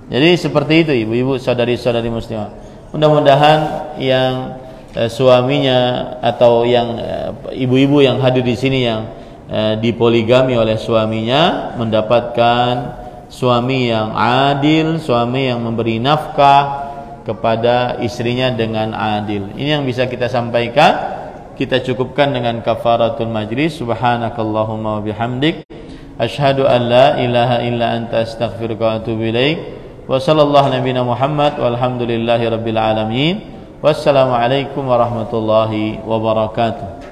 Jadi seperti itu ibu-ibu, saudari-saudari muslimah. Mudah-mudahan yang suaminya atau yang ibu-ibu yang hadir di sini yang dipoligami oleh suaminya mendapatkan suami yang adil, suami yang memberi nafkah kepada istrinya dengan adil. Ini yang bisa kita sampaikan. Kita cukupkan dengan kafaratul majlis. Subhanakallahumma wa bihamdik, asyhadu an la ilaha illa anta astaghfiruka wa atubu ilaik. Wa sallallahu nabiyana Muhammad walhamdulillahi rabbil alamin. Wassalamualaikum warahmatullahi wabarakatuh.